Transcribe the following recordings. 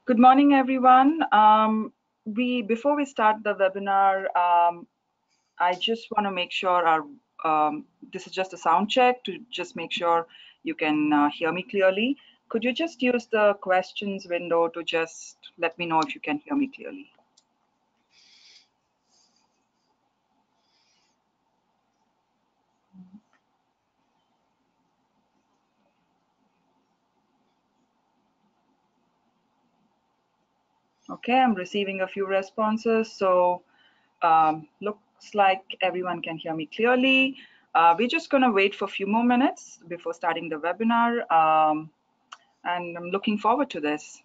Good morning, everyone. Before we start the webinar, I just want to make sure this is just a sound check to just make sure you can hear me clearly. Could you just use the questions window to just let me know if you can hear me clearly? Okay, I'm receiving a few responses. So looks like everyone can hear me clearly. We're just going to wait for a few more minutes before starting the webinar. And I'm looking forward to this.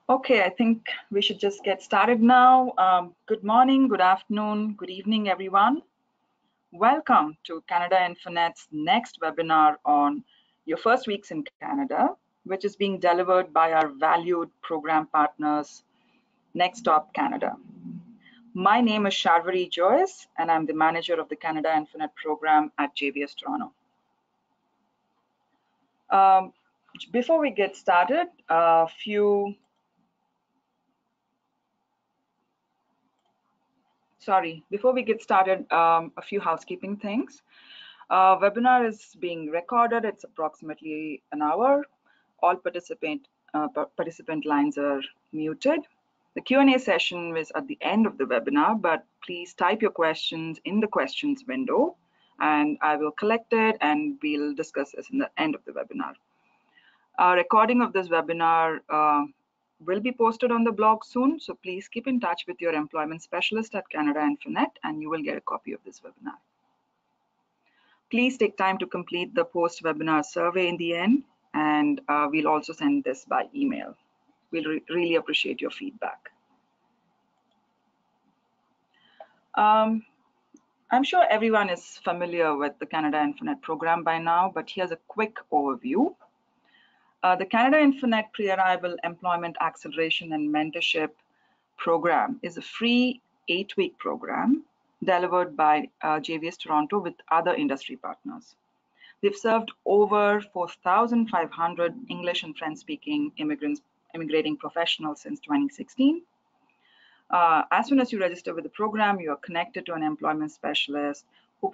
Okay, I think we should just get started now. Good morning, good afternoon, good evening, everyone. Welcome to Canada Infinite's next webinar on your first weeks in Canada, which is being delivered by our valued program partners, NextStop Canada. My name is Sharvari Joyce, and I'm the manager of the Canada Infinite program at JVS Toronto. Before we get started, a few housekeeping things. Webinar is being recorded. It's approximately an hour. All participant lines are muted. The Q&A session is at the end of the webinar, but please type your questions in the questions window, and I will collect it and we'll discuss this in the end of the webinar. A recording of this webinar will be posted on the blog soon, so please keep in touch with your employment specialist at Canada Infinite and you will get a copy of this webinar. Please take time to complete the post-webinar survey in the end, and we'll also send this by email. We'll really appreciate your feedback. I'm sure everyone is familiar with the Canada Infinite program by now, but here's a quick overview. The Canada Infinite Pre-Arrival Employment Acceleration and Mentorship Program is a free 8-week program delivered by JVS Toronto with other industry partners. We've served over 4,500 English and French-speaking immigrating professionals since 2016. As soon as you register with the program, you are connected to an employment specialist who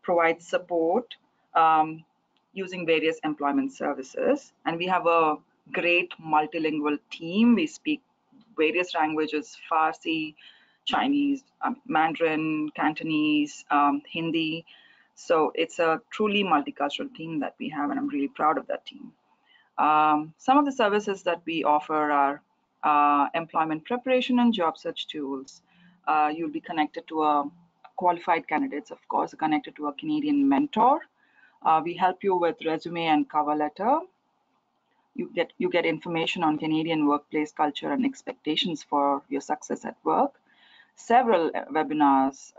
provides support using various employment services. And we have a great multilingual team. We speak various languages: Farsi, Chinese, Mandarin, Cantonese, Hindi. So it's a truly multicultural team that we have, and I'm really proud of that team. Some of the services that we offer are employment preparation and job search tools. You'll be connected to a qualified candidates, of course, connected to a Canadian mentor. We help you with resume and cover letter. You get information on Canadian workplace culture and expectations for your success at work. Several webinars,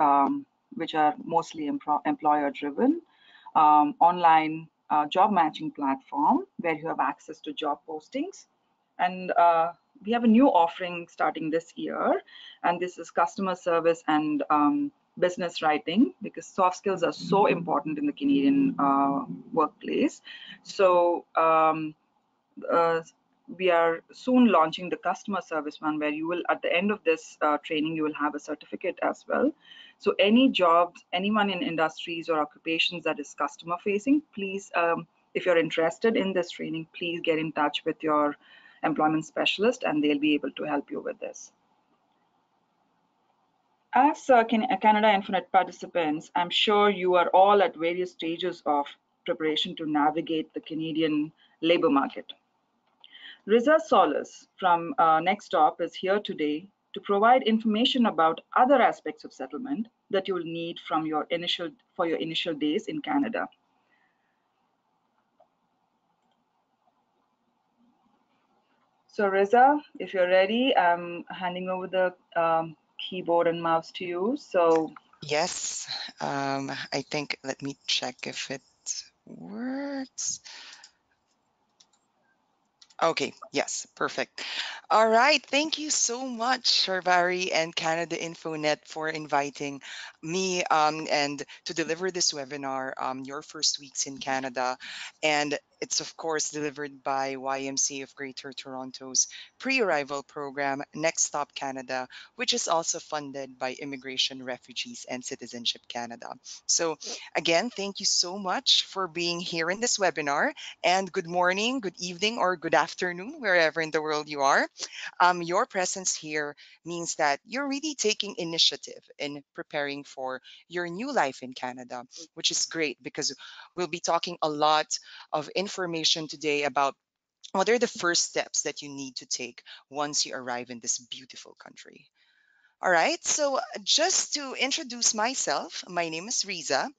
which are mostly employer driven, online job matching platform where you have access to job postings. And we have a new offering starting this year, and this is customer service and business writing, because soft skills are so important in the Canadian workplace. So we are soon launching the customer service one, where you will, at the end of this training, you will have a certificate as well. So any jobs, anyone in industries or occupations that is customer facing, please, if you're interested in this training, please get in touch with your employment specialist and they'll be able to help you with this. As Canada Infinite participants, I'm sure you are all at various stages of preparation to navigate the Canadian labor market. Reza Solis from NextStop is here today to provide information about other aspects of settlement that you will need from your initial days in Canada. So Reza, if you're ready, I'm handing over the keyboard and mouse to you. So yes, I think, let me check if it works. Okay, yes, perfect. All right, thank you so much, Sharvari and Canada Infonet, for inviting me and to deliver this webinar, Your First Weeks in Canada. And it's, of course, delivered by YMCA of Greater Toronto's pre-arrival program, Next Stop Canada, which is also funded by Immigration, Refugees, and Citizenship Canada. So again, thank you so much for being here in this webinar. And good morning, good evening, or good afternoon, wherever in the world you are. Your presence here means that you're really taking initiative in preparing for your new life in Canada, which is great because we'll be talking a lot of information today about what are the first steps that you need to take once you arrive in this beautiful country. All right, so just to introduce myself, my name is Reza.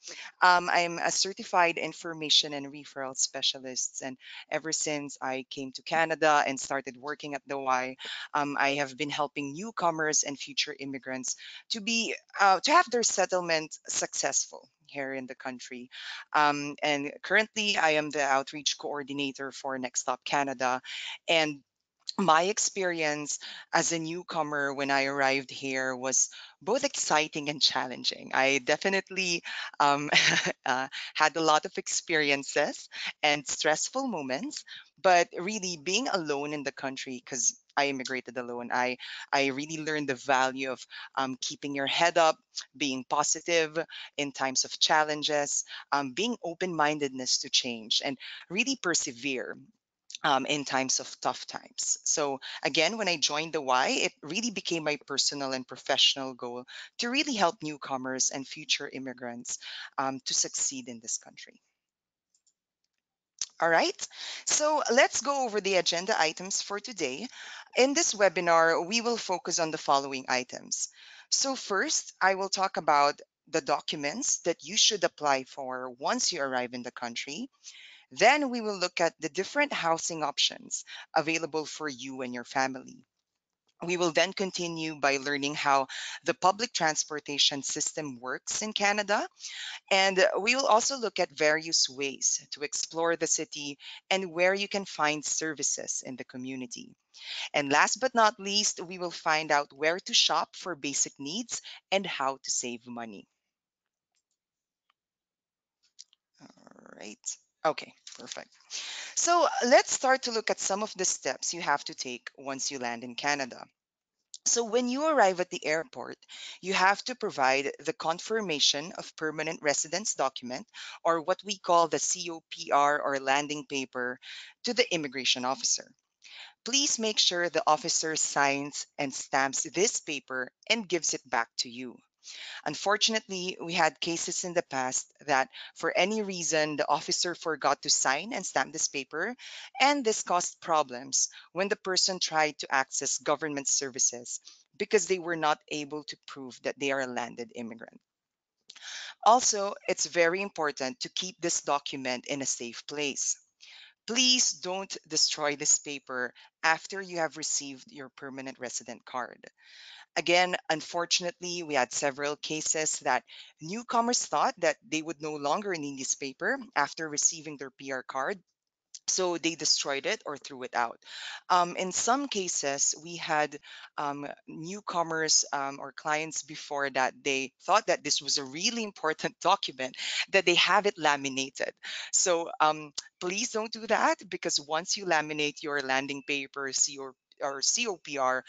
I'm a certified information and referral specialist, and ever since I came to Canada and started working at the Y, I have been helping newcomers and future immigrants to have their settlement successful here in the country. And currently, I am the outreach coordinator for Next Stop Canada, and My experience as a newcomer when I arrived here was both exciting and challenging. I definitely um, had a lot of experiences and stressful moments, but really being alone in the country, because I immigrated alone, I really learned the value of keeping your head up, being positive in times of challenges, being open mindedness to change, and really persevere in times of tough times. So, again, when I joined the Y, it really became my personal and professional goal to really help newcomers and future immigrants to succeed in this country. All right, so let's go over the agenda items for today. In this webinar, we will focus on the following items. So, first, I will talk about the documents that you should apply for once you arrive in the country. Then we will look at the different housing options available for you and your family. We will then continue by learning how the public transportation system works in Canada. And we will also look at various ways to explore the city and where you can find services in the community. And last but not least, we will find out where to shop for basic needs and how to save money. All right. Okay, perfect. So let's start to look at some of the steps you have to take once you land in Canada. So when you arrive at the airport, you have to provide the confirmation of permanent residence document, or what we call the COPR or landing paper, to the immigration officer. Please make sure the officer signs and stamps this paper and gives it back to you. Unfortunately, we had cases in the past that for any reason the officer forgot to sign and stamp this paper, and this caused problems when the person tried to access government services because they were not able to prove that they are a landed immigrant. Also, it's very important to keep this document in a safe place. Please don't destroy this paper after you have received your permanent resident card. Again, unfortunately, we had several cases that newcomers thought that they would no longer need this paper after receiving their PR card. So they destroyed it or threw it out. In some cases, we had newcomers or clients before that they thought that this was a really important document that they have it laminated. So please don't do that, because once you laminate your landing paper, or COPR,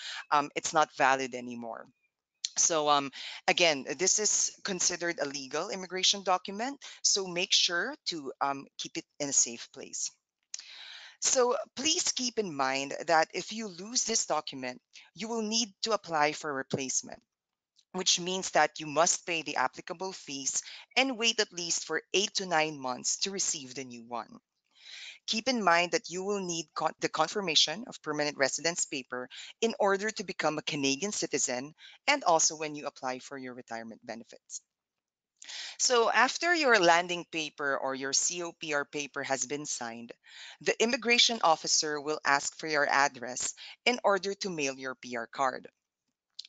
it's not valid anymore. So again, this is considered a legal immigration document. So make sure to keep it in a safe place. So please keep in mind that if you lose this document, you will need to apply for a replacement, which means that you must pay the applicable fees and wait at least for 8 to 9 months to receive the new one. Keep in mind that you will need the confirmation of permanent residence paper in order to become a Canadian citizen, and also when you apply for your retirement benefits. So, after your landing paper or your COPR paper has been signed, the immigration officer will ask for your address in order to mail your PR card.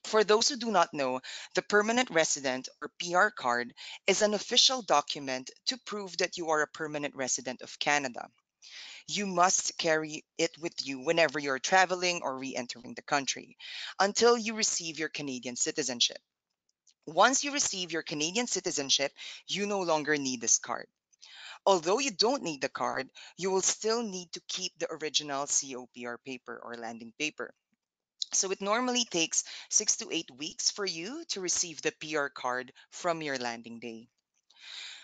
For those who do not know, the permanent resident or PR card is an official document to prove that you are a permanent resident of Canada. You must carry it with you whenever you're traveling or re entering the country until you receive your Canadian citizenship. Once you receive your Canadian citizenship, you no longer need this card. Although you don't need the card, you will still need to keep the original COPR paper or landing paper. So it normally takes 6 to 8 weeks for you to receive the PR card from your landing day.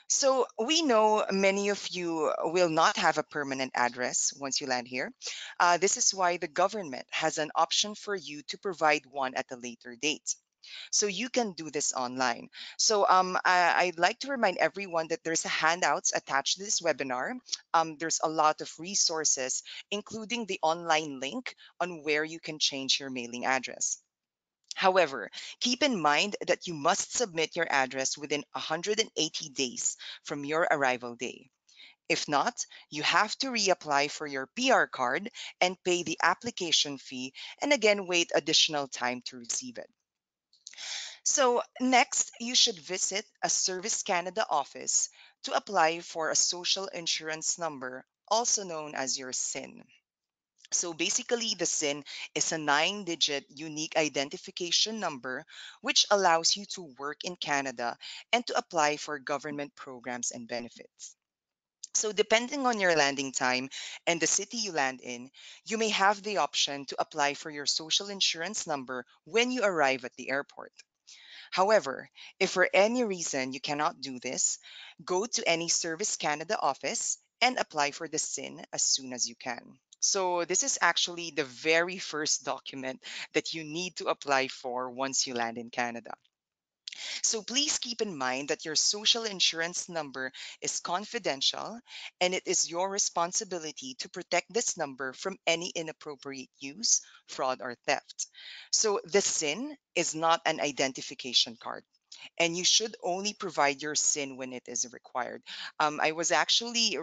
So we know many of you will not have a permanent address once you land here. This is why the government has an option for you to provide one at a later date. So you can do this online. So I'd like to remind everyone that there's a handouts attached to this webinar. There's a lot of resources, including the online link on where you can change your mailing address. However, keep in mind that you must submit your address within 180 days from your arrival day. If not, you have to reapply for your PR card and pay the application fee, and again wait additional time to receive it. So, next, you should visit a Service Canada office to apply for a social insurance number, also known as your SIN. So basically, the SIN is a 9-digit unique identification number which allows you to work in Canada and to apply for government programs and benefits. So, depending on your landing time and the city you land in, you may have the option to apply for your social insurance number when you arrive at the airport. However, if for any reason you cannot do this, go to any Service Canada office and apply for the SIN as soon as you can. So, this is actually the very first document that you need to apply for once you land in Canada. So please keep in mind that your social insurance number is confidential and it is your responsibility to protect this number from any inappropriate use, fraud, or theft. So the SIN is not an identification card. And you should only provide your SIN when it is required. I was actually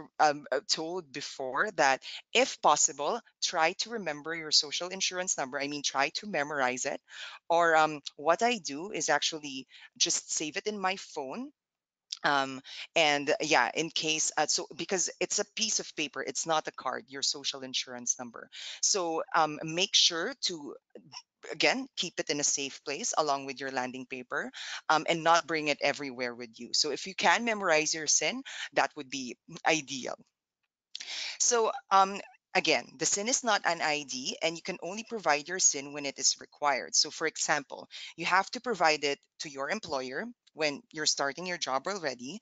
told before that if possible, try to remember your social insurance number. I mean, try to memorize it. Or what I do is actually just save it in my phone. um and yeah, in case so because it's a piece of paper, it's not a card, your social insurance number. So make sure to, again, keep it in a safe place along with your landing paper, and not bring it everywhere with you. So if you can memorize your SIN, that would be ideal. So, again, the SIN is not an ID, and you can only provide your SIN when it is required. So, for example, you have to provide it to your employer when you're starting your job already.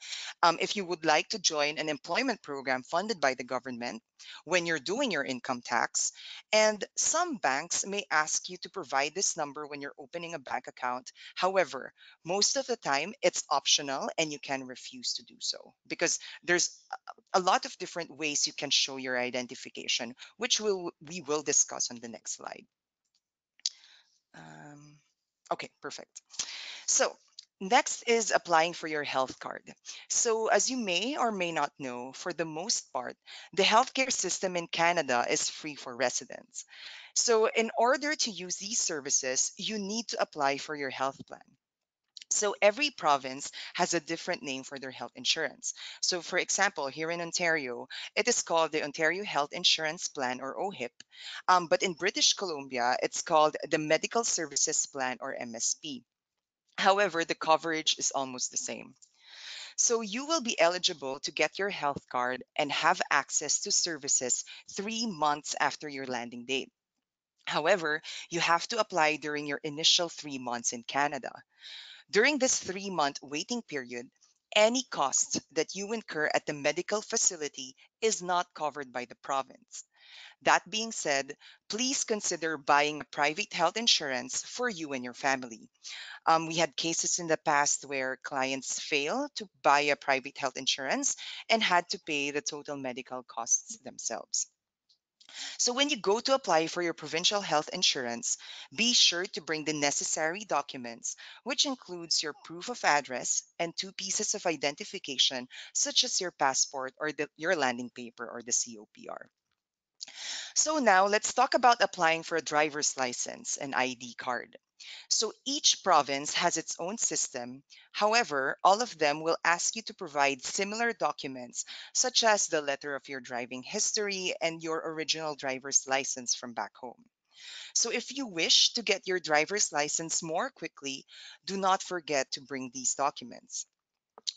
If you would like to join an employment program funded by the government, when you're doing your income tax, and some banks may ask you to provide this number when you're opening a bank account. However, most of the time it's optional and you can refuse to do so because there's a lot of different ways you can show your identification, which we will discuss on the next slide. Um, okay, perfect. So next is applying for your health card. So as you may or may not know, for the most part, the healthcare system in Canada is free for residents. So in order to use these services, you need to apply for your health plan. So every province has a different name for their health insurance. So for example, here in Ontario, it is called the Ontario Health Insurance Plan, or OHIP. But in British Columbia, it's called the Medical Services Plan, or MSP. However, the coverage is almost the same. So you will be eligible to get your health card and have access to services 3 months after your landing date. However, you have to apply during your initial 3 months in Canada. During this 3 month waiting period, any cost that you incur at the medical facility is not covered by the province. That being said, please consider buying a private health insurance for you and your family. We had cases in the past where clients failed to buy a private health insurance and had to pay the total medical costs themselves. So, when you go to apply for your provincial health insurance, be sure to bring the necessary documents, which includes your proof of address and two pieces of identification, such as your passport or your landing paper or the COPR. So now let's talk about applying for a driver's license and ID card. So each province has its own system. However, all of them will ask you to provide similar documents, such as the letter of your driving history and your original driver's license from back home. So if you wish to get your driver's license more quickly, do not forget to bring these documents.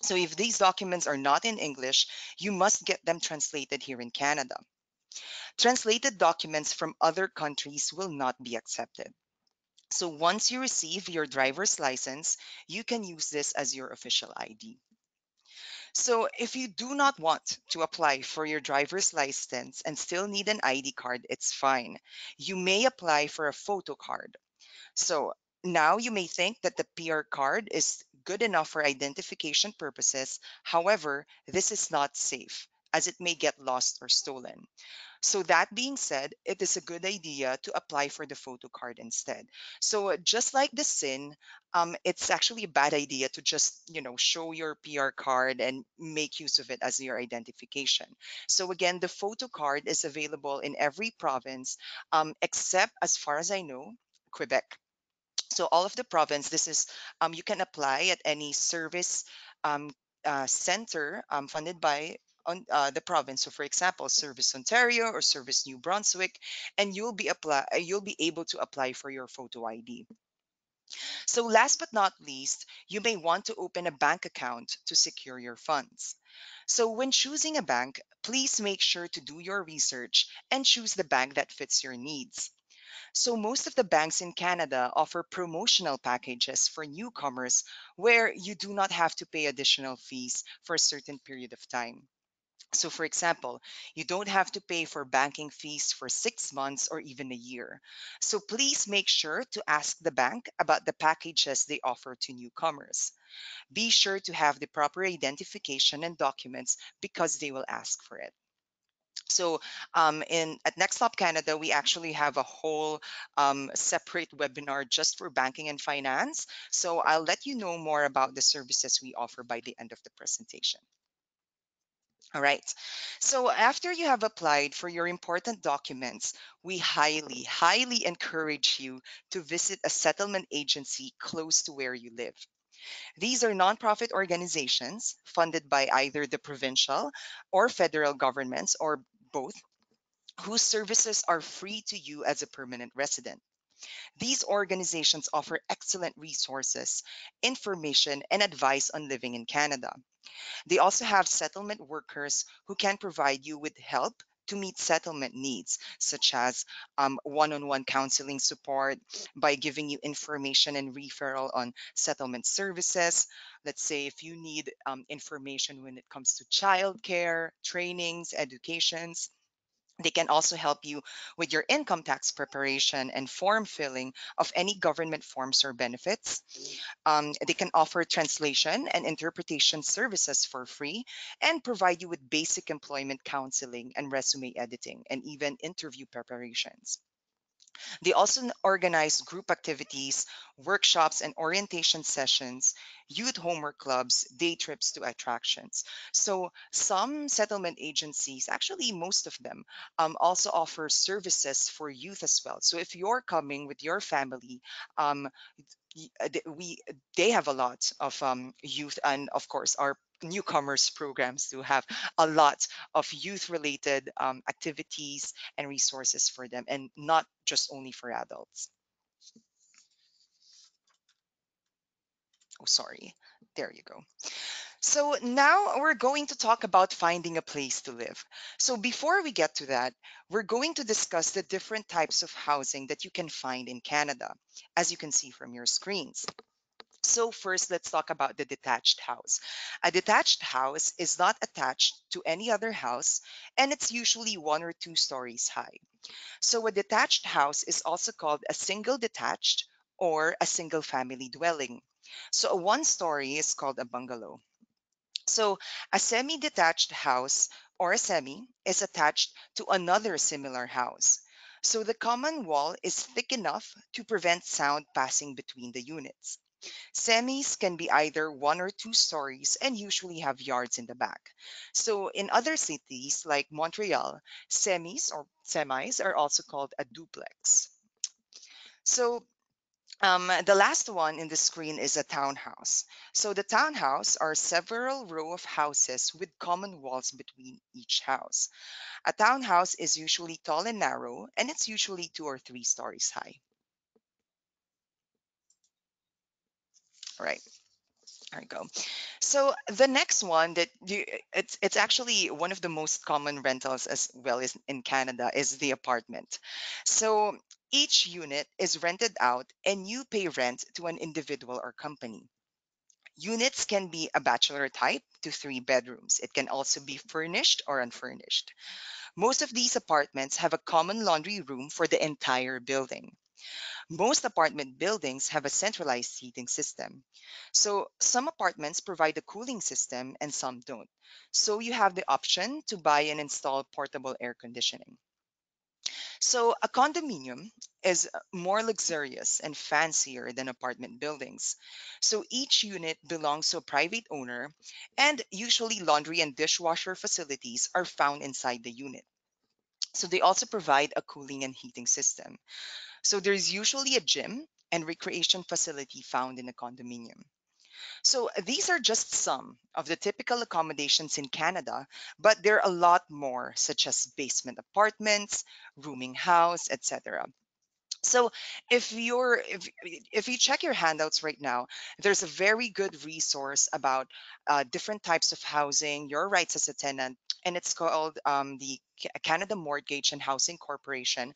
So if these documents are not in English, you must get them translated here in Canada. Translated documents from other countries will not be accepted. So once you receive your driver's license, you can use this as your official ID. So if you do not want to apply for your driver's license and still need an ID card, it's fine. You may apply for a photo card. So now you may think that the PR card is good enough for identification purposes. However, this is not safe as it may get lost or stolen. So that being said, it is a good idea to apply for the photo card instead. So just like the SIN, it's actually a bad idea to just show your PR card and make use of it as your identification. So again, the photo card is available in every province, except as far as I know, Quebec. So all of the province, this is you can apply at any service um, center funded by on the province. So, for example, Service Ontario or Service New Brunswick, and you'll be able to apply for your photo ID. So, last but not least, you may want to open a bank account to secure your funds. So, when choosing a bank, please make sure to do your research and choose the bank that fits your needs. So, most of the banks in Canada offer promotional packages for newcomers where you do not have to pay additional fees for a certain period of time. So, for example, you don't have to pay for banking fees for 6 months or even a year. So, please make sure to ask the bank about the packages they offer to newcomers. Be sure to have the proper identification and documents because they will ask for it. So, in at NextStop Canada, we actually have a whole separate webinar just for banking and finance. So, I'll let you know more about the services we offer by the end of the presentation. All right. So after you have applied for your important documents, we highly, highly encourage you to visit a settlement agency close to where you live. These are nonprofit organizations funded by either the provincial or federal governments or both, whose services are free to you as a permanent resident. These organizations offer excellent resources, information, and advice on living in Canada. They also have settlement workers who can provide you with help to meet settlement needs, such as one on one counseling support by giving you information and referral on settlement services. Let's say if you need information when it comes to childcare, trainings, educations. They can also help you with your income tax preparation and form filling of any government forms or benefits. They can offer translation and interpretation services for free and provide you with basic employment counseling and resume editing and even interview preparations. They also organize group activities, workshops, and orientation sessions, youth homework clubs, day trips to attractions. So, some settlement agencies, actually, most of them, also offer services for youth as well. So, if you're coming with your family, um, they have a lot of youth, and of course our newcomers programs to have a lot of youth related activities and resources for them, and not just only for adults. Oh, sorry, there you go. So now we're going to talk about finding a place to live. So before we get to that, we're going to discuss the different types of housing that you can find in Canada, as you can see from your screens. So, first, let's talk about the detached house. A detached house is not attached to any other house, and it's usually 1 or 2 stories high. So, a detached house is also called a single detached or a single family dwelling. So, a 1 story is called a bungalow. So, a semi detached house or a semi is attached to another similar house. So, the common wall is thick enough to prevent sound passing between the units. Semis can be either 1 or 2 stories and usually have yards in the back. So in other cities like Montreal, semis or semis are also called a duplex. So the last one in the screen is a townhouse. So the townhouse are several row of houses with common walls between each house. A townhouse is usually tall and narrow, and it's usually 2 or 3 stories high. All right, there you go. So the next one it's actually one of the most common rentals as well as in Canada is the apartment. So each unit is rented out and you pay rent to an individual or company. Units can be a bachelor type to 3 bedrooms. It can also be furnished or unfurnished. Most of these apartments have a common laundry room for the entire building. Most apartment buildings have a centralized heating system. So some apartments provide a cooling system and some don't. So you have the option to buy and install portable air conditioning. So a condominium is more luxurious and fancier than apartment buildings. So each unit belongs to a private owner, and usually laundry and dishwasher facilities are found inside the unit. So they also provide a cooling and heating system. So there's usually a gym and recreation facility found in a condominium. So these are just some of the typical accommodations in Canada, but there are a lot more, such as basement apartments, rooming house, etc. So if you check your handouts right now, there's a very good resource about different types of housing, your rights as a tenant, and it's called the Canada Mortgage and Housing Corporation.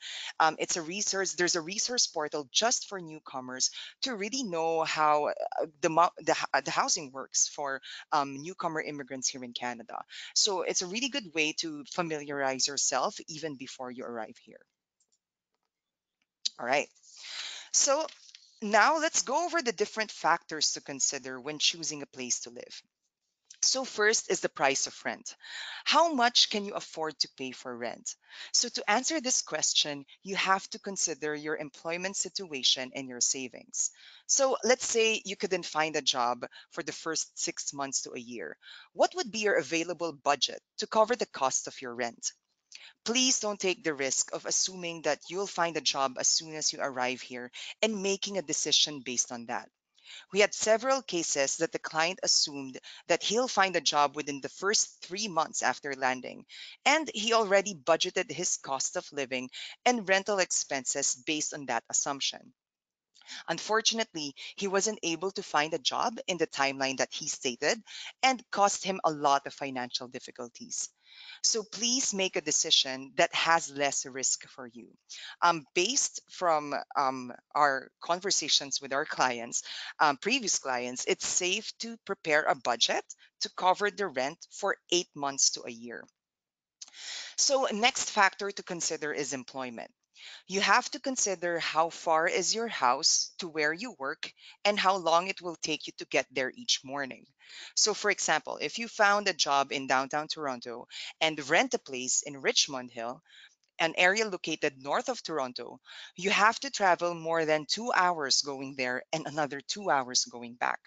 It's a resource. There's a resource portal just for newcomers to really know how the housing works for newcomer immigrants here in Canada. So it's a really good way to familiarize yourself even before you arrive here. All right. So now let's go over the different factors to consider when choosing a place to live. So first is the price of rent. How much can you afford to pay for rent? So to answer this question, you have to consider your employment situation and your savings. So let's say you couldn't find a job for the first 6 months to a year. What would be your available budget to cover the cost of your rent? Please don't take the risk of assuming that you'll find a job as soon as you arrive here and making a decision based on that. We had several cases that the client assumed that he'll find a job within the first 3 months after landing, and he already budgeted his cost of living and rental expenses based on that assumption. Unfortunately, he wasn't able to find a job in the timeline that he stated and caused him a lot of financial difficulties. So please make a decision that has less risk for you. Based from our conversations with our clients, previous clients, it's safe to prepare a budget to cover the rent for 8 months to a year. So next factor to consider is employment. You have to consider how far is your house to where you work and how long it will take you to get there each morning. So, for example, if you found a job in downtown Toronto and rent a place in Richmond Hill, an area located north of Toronto, you have to travel more than 2 hours going there and another 2 hours going back.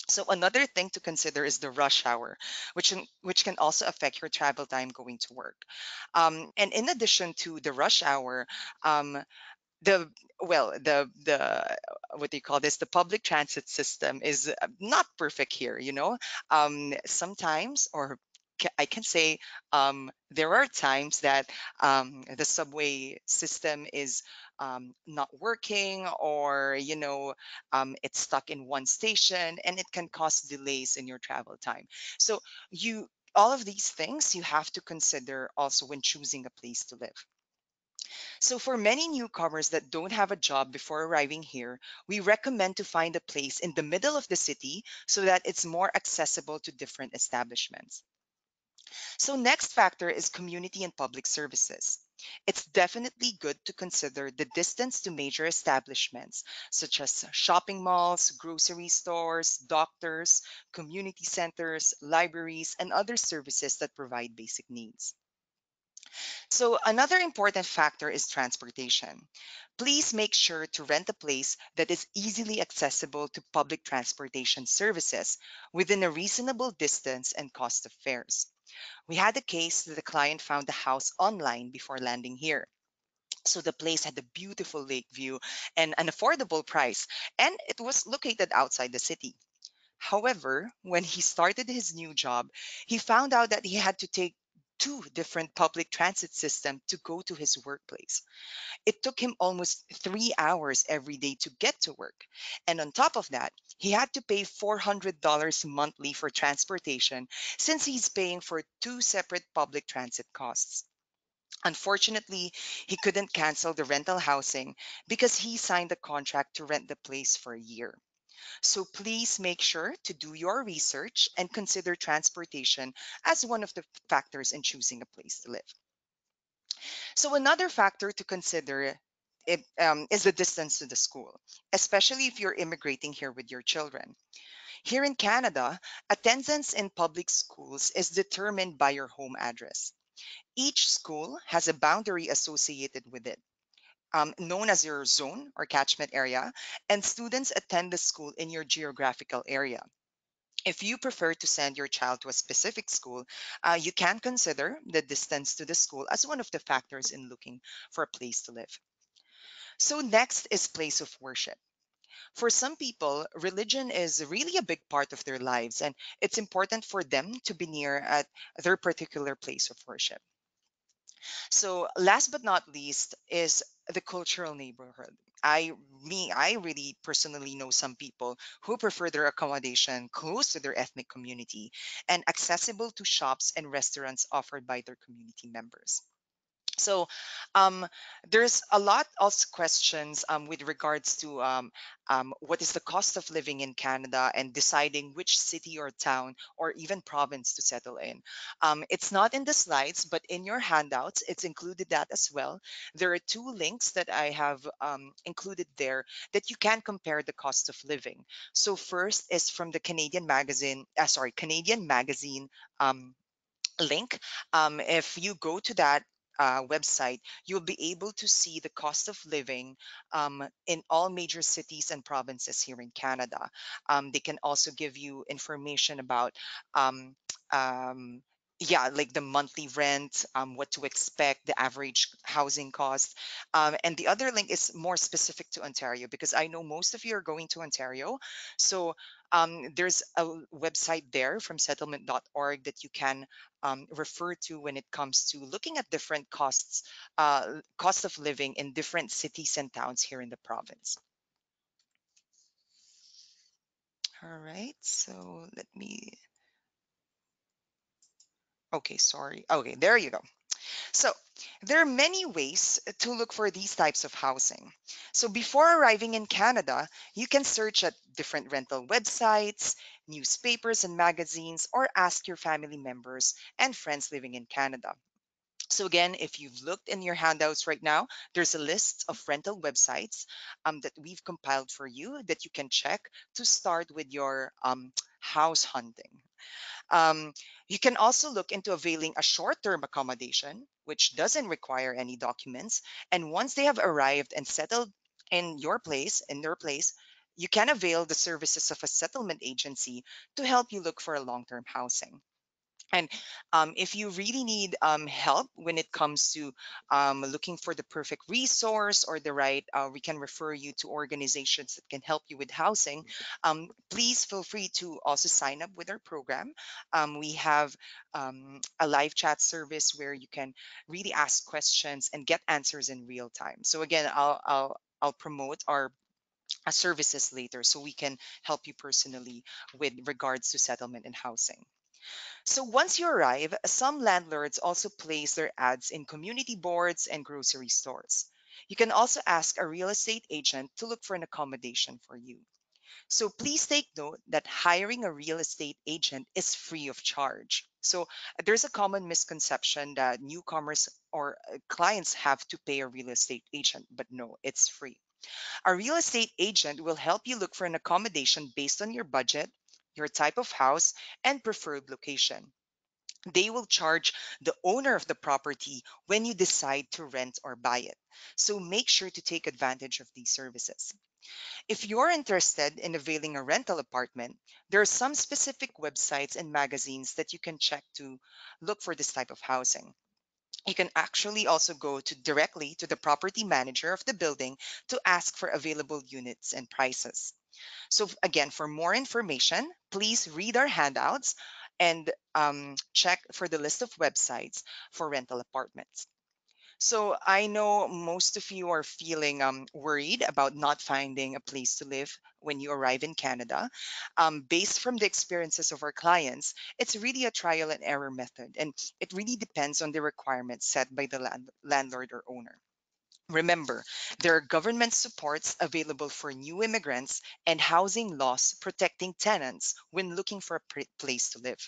So another thing to consider is the rush hour, which can also affect your travel time going to work. And in addition to the rush hour, um, the the what do you call this, the public transit system is not perfect here, sometimes, or I can say, there are times that the subway system is not working, or it's stuck in one station and it can cause delays in your travel time. So you all of these things you have to consider also when choosing a place to live. So, for many newcomers that don't have a job before arriving here, we recommend to find a place in the middle of the city so that it's more accessible to different establishments. So, next factor is community and public services. It's definitely good to consider the distance to major establishments such as shopping malls, grocery stores, doctors, community centers, libraries, and other services that provide basic needs. So, another important factor is transportation. Please make sure to rent a place that is easily accessible to public transportation services within a reasonable distance and cost of fares. We had a case that the client found the house online before landing here. So the place had a beautiful lake view and an affordable price, and it was located outside the city. However, when he started his new job, he found out that he had to take two different public transit systems to go to his workplace. It took him almost 3 hours every day to get to work. And on top of that, he had to pay $400 monthly for transportation since he's paying for two separate public transit costs. Unfortunately, he couldn't cancel the rental housing because he signed a contract to rent the place for a year. So please make sure to do your research and consider transportation as one of the factors in choosing a place to live. So another factor to consider is the distance to the school, especially if you're immigrating here with your children. Here in Canada, attendance in public schools is determined by your home address. Each school has a boundary associated with it, known as your zone or catchment area, and students attend the school in your geographical area. If you prefer to send your child to a specific school, you can consider the distance to the school as one of the factors in looking for a place to live. So, next is place of worship. For some people, religion is really a big part of their lives, and it's important for them to be near at their particular place of worship. So, last but not least is the cultural neighborhood. I really personally know some people who prefer their accommodation close to their ethnic community and accessible to shops and restaurants offered by their community members. So um, there's a lot of questions with regards to what is the cost of living in Canada and deciding which city or town or even province to settle in. It's not in the slides, but in your handouts, it's included that as well. There are two links that I have included there that you can compare the cost of living. So first is from the Canadian magazine. Link. If you go to that website, you'll be able to see the cost of living in all major cities and provinces here in Canada. They can also give you information about, um, um, yeah, like the monthly rent, what to expect, the average housing cost. And the other link is more specific to Ontario because I know most of you are going to Ontario. So there's a website there from settlement.org that you can refer to when it comes to looking at different cost of living in different cities and towns here in the province. All right, so let me. Okay, sorry. Okay, there you go. So, there are many ways to look for these types of housing. So, before arriving in Canada, you can search at different rental websites, newspapers, and magazines, or ask your family members and friends living in Canada. So again, if you've looked in your handouts right now, there's a list of rental websites that we've compiled for you that you can check to start with your house hunting. Um, you can also look into availing a short-term accommodation, which doesn't require any documents. And once they have arrived and settled in their place, you can avail the services of a settlement agency to help you look for a long-term housing. And if you really need help when it comes to looking for the perfect resource or the right, we can refer you to organizations that can help you with housing. Please feel free to also sign up with our program. We have a live chat service where you can really ask questions and get answers in real time. So again, I'll promote our services later so we can help you personally with regards to settlement and housing. So once you arrive, some landlords also place their ads in community boards and grocery stores. You can also ask a real estate agent to look for an accommodation for you. So please take note that hiring a real estate agent is free of charge. So there's a common misconception that newcomers or clients have to pay a real estate agent, but no, it's free. A real estate agent will help you look for an accommodation based on your budget, your type of house, and preferred location. They will charge the owner of the property when you decide to rent or buy it. So make sure to take advantage of these services. If you're interested in availing a rental apartment, there are some specific websites and magazines that you can check to look for this type of housing. You can actually also go to directly to the property manager of the building to ask for available units and prices. So, again, for more information, please read our handouts and check for the list of websites for rental apartments. So, I know most of you are feeling worried about not finding a place to live when you arrive in Canada. Based from the experiences of our clients, it's really a trial and error method, and it really depends on the requirements set by the landlord or owner. Remember, there are government supports available for new immigrants and housing laws protecting tenants when looking for a place to live.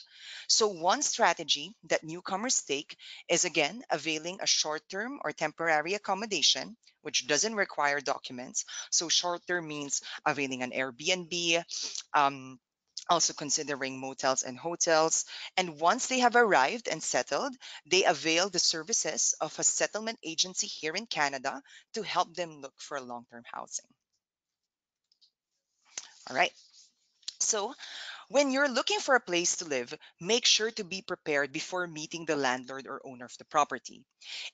So, one strategy that newcomers take is again availing a short term or temporary accommodation, which doesn't require documents. So, short term means availing an Airbnb. Um, also considering motels and hotels. And once they have arrived and settled, they avail the services of a settlement agency here in Canada to help them look for long term housing. All right. So, When you're looking for a place to live, make sure to be prepared before meeting the landlord or owner of the property.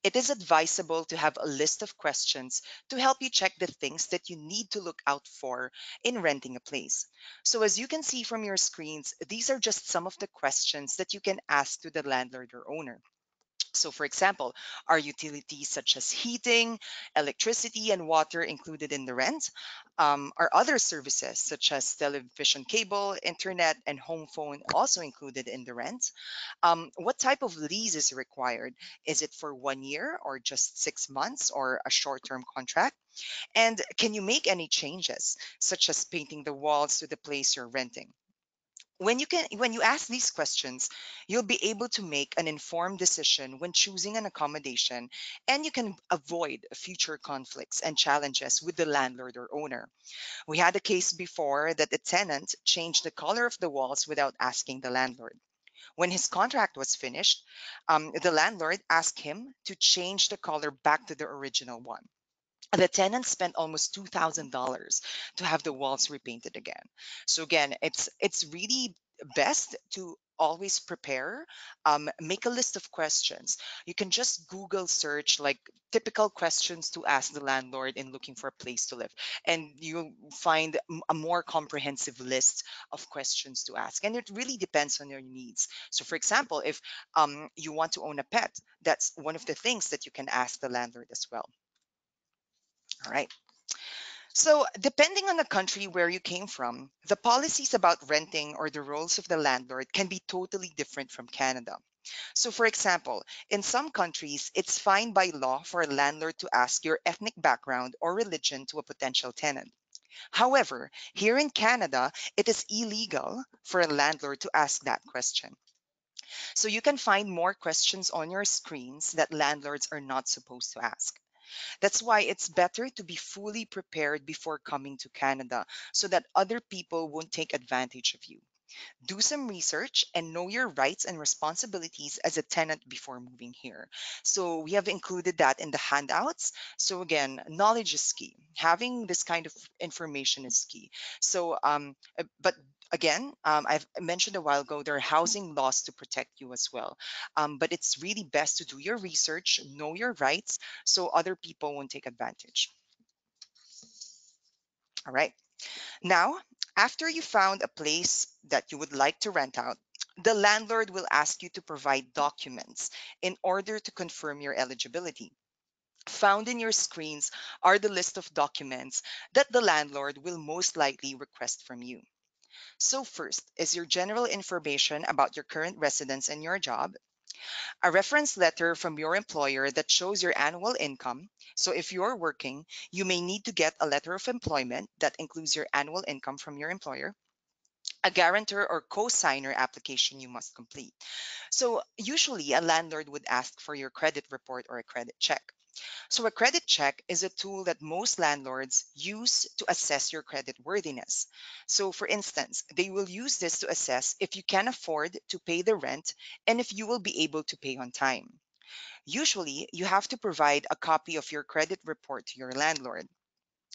It is advisable to have a list of questions to help you check the things that you need to look out for in renting a place. So, as you can see from your screens, these are just some of the questions that you can ask to the landlord or owner. So, for example, are utilities such as heating, electricity, and water included in the rent? Are other services such as television cable, internet, and home phone also included in the rent? What type of lease is required? Is it for 1 year or just 6 months or a short term contract? And can you make any changes, such as painting the walls to the place you're renting? When you ask these questions, you'll be able to make an informed decision when choosing an accommodation, and you can avoid future conflicts and challenges with the landlord or owner. We had a case before that the tenant changed the color of the walls without asking the landlord. When his contract was finished, the landlord asked him to change the color back to the original one. The tenant spent almost $2,000 to have the walls repainted again. So again, it's really best to always prepare. Make a list of questions. You can just Google search like typical questions to ask the landlord in looking for a place to live, and you'll find a more comprehensive list of questions to ask. And it really depends on your needs. So, for example, if you want to own a pet, that's one of the things that you can ask the landlord as well. All right. So, depending on the country where you came from, the policies about renting or the roles of the landlord can be totally different from Canada. So, for example, in some countries, it's fine by law for a landlord to ask your ethnic background or religion to a potential tenant. However, here in Canada, it is illegal for a landlord to ask that question. So, you can find more questions on your screens that landlords are not supposed to ask. That's why it's better to be fully prepared before coming to Canada so that other people won't take advantage of you. Do some research and know your rights and responsibilities as a tenant before moving here. So we have included that in the handouts. So again, knowledge is key. Having this kind of information is key. But again, I've mentioned a while ago, there are housing laws to protect you as well. But it's really best to do your research, know your rights, so other people won't take advantage. All right. Now, after you found a place that you would like to rent out, the landlord will ask you to provide documents in order to confirm your eligibility. Found in your screens are the list of documents that the landlord will most likely request from you. So, first is your general information about your current residence and your job, a reference letter from your employer that shows your annual income. So, if you're working, you may need to get a letter of employment that includes your annual income from your employer, a guarantor or co-signer application you must complete. So, usually a landlord would ask for your credit report or a credit check. So, a credit check is a tool that most landlords use to assess your credit worthiness. So, for instance, they will use this to assess if you can afford to pay the rent and if you will be able to pay on time. Usually, you have to provide a copy of your credit report to your landlord.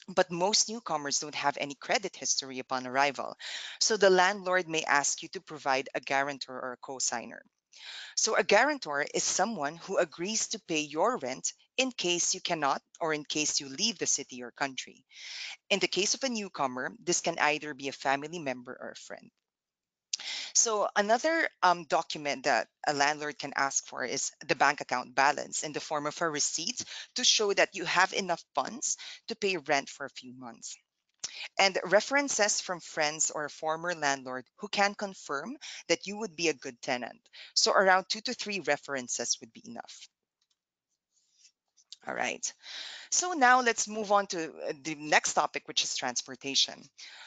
But most newcomers don't have any credit history upon arrival. So the landlord may ask you to provide a guarantor or a co-signer. So a guarantor is someone who agrees to pay your rent in case you cannot or in case you leave the city or country. In the case of a newcomer, this can either be a family member or a friend. So another document that a landlord can ask for is the bank account balance in the form of a receipt to show that you have enough funds to pay rent for a few months, and references from friends or a former landlord who can confirm that you would be a good tenant. So around 2 to 3 references would be enough. All right. So now let's move on to the next topic, which is transportation.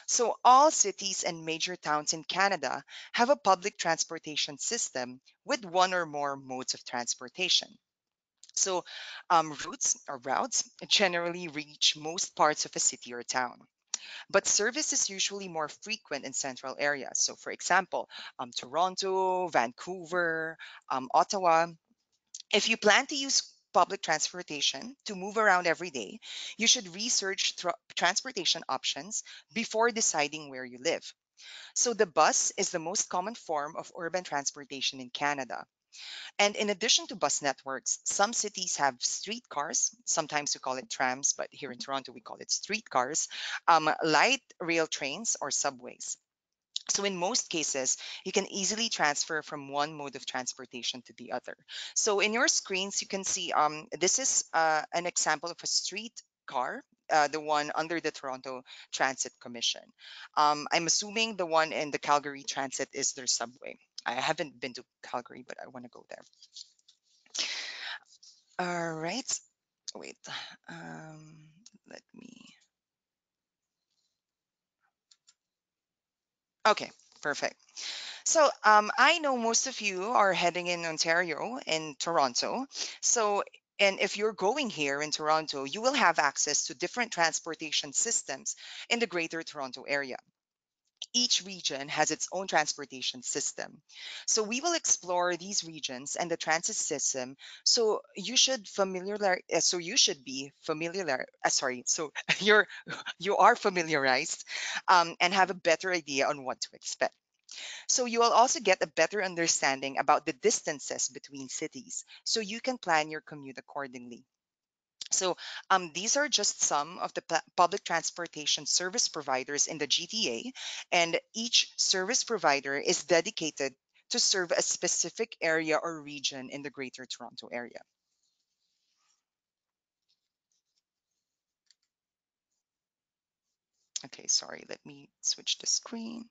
So all cities and major towns in Canada have a public transportation system with one or more modes of transportation. So routes generally reach most parts of a city or town, but service is usually more frequent in central areas. So, for example, Toronto, Vancouver, Ottawa. If you plan to use public transportation to move around every day, you should research transportation options before deciding where you live. So the bus is the most common form of urban transportation in Canada. And in addition to bus networks, some cities have streetcars. Sometimes we call it trams, but here in Toronto we call it streetcars, light rail trains, or subways. So in most cases, you can easily transfer from one mode of transportation to the other. So in your screens, you can see this is an example of a street car. The one under the Toronto Transit Commission. I'm assuming the one in the Calgary Transit is their subway. I haven't been to Calgary, but I want to go there. All right. Wait. Um, Let me. Okay. Perfect. So, I know most of you are heading in Ontario in Toronto. So, and if you're going here in Toronto, you will have access to different transportation systems in the Greater Toronto area. Each region has its own transportation system. So we will explore these regions and the transit system. So you should be familiar. Sorry. So you are familiarized, and have a better idea on what to expect. So you will also get a better understanding about the distances between cities, so you can plan your commute accordingly. So these are just some of the public transportation service providers in the GTA, and each service provider is dedicated to serve a specific area or region in the Greater Toronto area. Okay, sorry, let me switch the screen.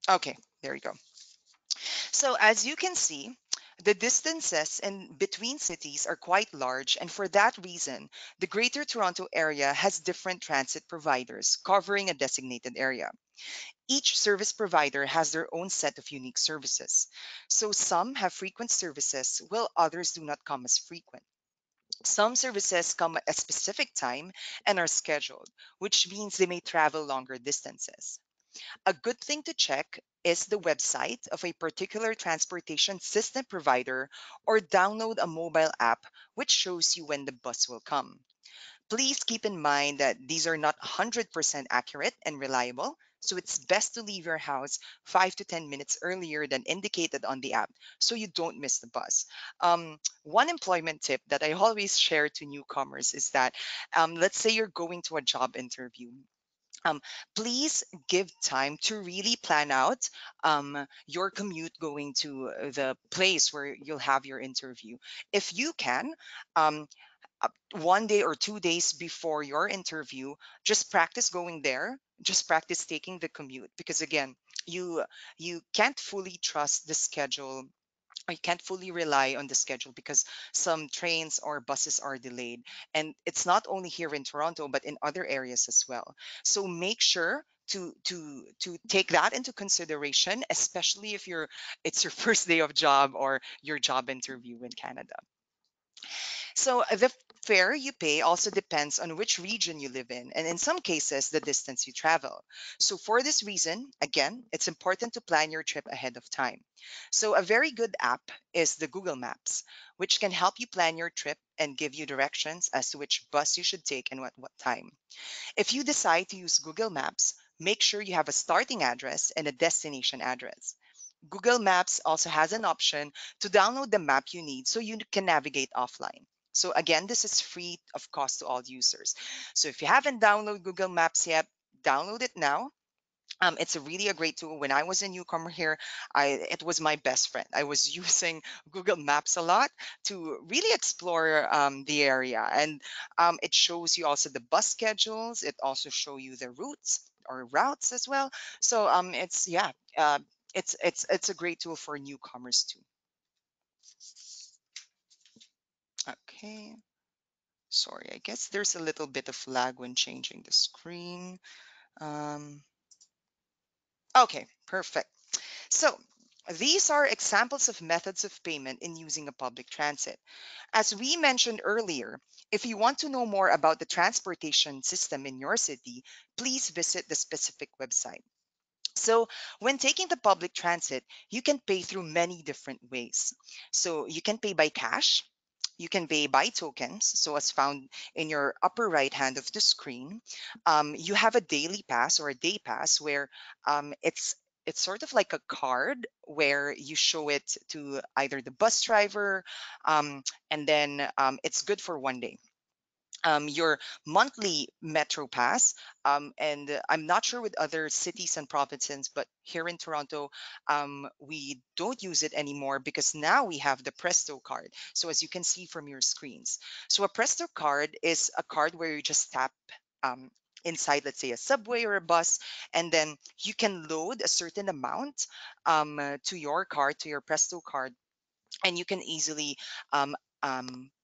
Okay, there we go. So as you can see, the distances in between cities are quite large, and for that reason, the Greater Toronto area has different transit providers covering a designated area. Each service provider has their own set of unique services. So some have frequent services, while others do not come as frequent. Some services come at a specific time and are scheduled, which means they may travel longer distances. A good thing to check is the website of a particular transportation system provider, or download a mobile app which shows you when the bus will come. Please keep in mind that these are not 100% accurate and reliable, so it's best to leave your house 5 to 10 minutes earlier than indicated on the app so you don't miss the bus. One employment tip that I always share to newcomers is that, let's say you're going to a job interview. um, Please give time to really plan out your commute going to the place where you'll have your interview. If you can, um, 1 day or 2 days before your interview, just practice going there. Just practice taking the commute, because again, you you can't fully trust the schedule, or you can't fully rely on the schedule, because some trains or buses are delayed, and it's not only here in Toronto but in other areas as well. So make sure to take that into consideration, especially if it's your first day of job or your job interview in Canada. So the fare you pay also depends on which region you live in, and in some cases, the distance you travel. So for this reason, again, it's important to plan your trip ahead of time. So a very good app is the Google Maps, which can help you plan your trip and give you directions as to which bus you should take and what time. If you decide to use Google Maps, make sure you have a starting address and a destination address. Google Maps also has an option to download the map you need so you can navigate offline. So again, this is free of cost to all users. So if you haven't downloaded Google Maps yet, download it now. It's a great tool. When I was a newcomer here, it was my best friend. I was using Google Maps a lot to really explore the area, and it shows you also the bus schedules. It also show you the routes as well. So it's a great tool for newcomers too. Okay, sorry. I guess there's a little bit of lag when changing the screen. Um, okay, perfect. So, these are examples of methods of payment in using a public transit. As we mentioned earlier, if you want to know more about the transportation system in your city, please visit the specific website. So, when taking the public transit, you can pay through many different ways. So, you can pay by cash, you can pay by tokens. So as found in your upper right hand of the screen, you have a daily pass or a day pass where it's sort of like a card where you show it to either the bus driver, um, and then it's good for 1 day. Your monthly metro pass, and I'm not sure with other cities and provinces, but here in Toronto, we don't use it anymore because now we have the Presto card. So as you can see from your screens, so a Presto card is a card where you just tap um, inside, let's say, a subway or a bus, and then you can load a certain amount to your card, to your Presto card, and you can easily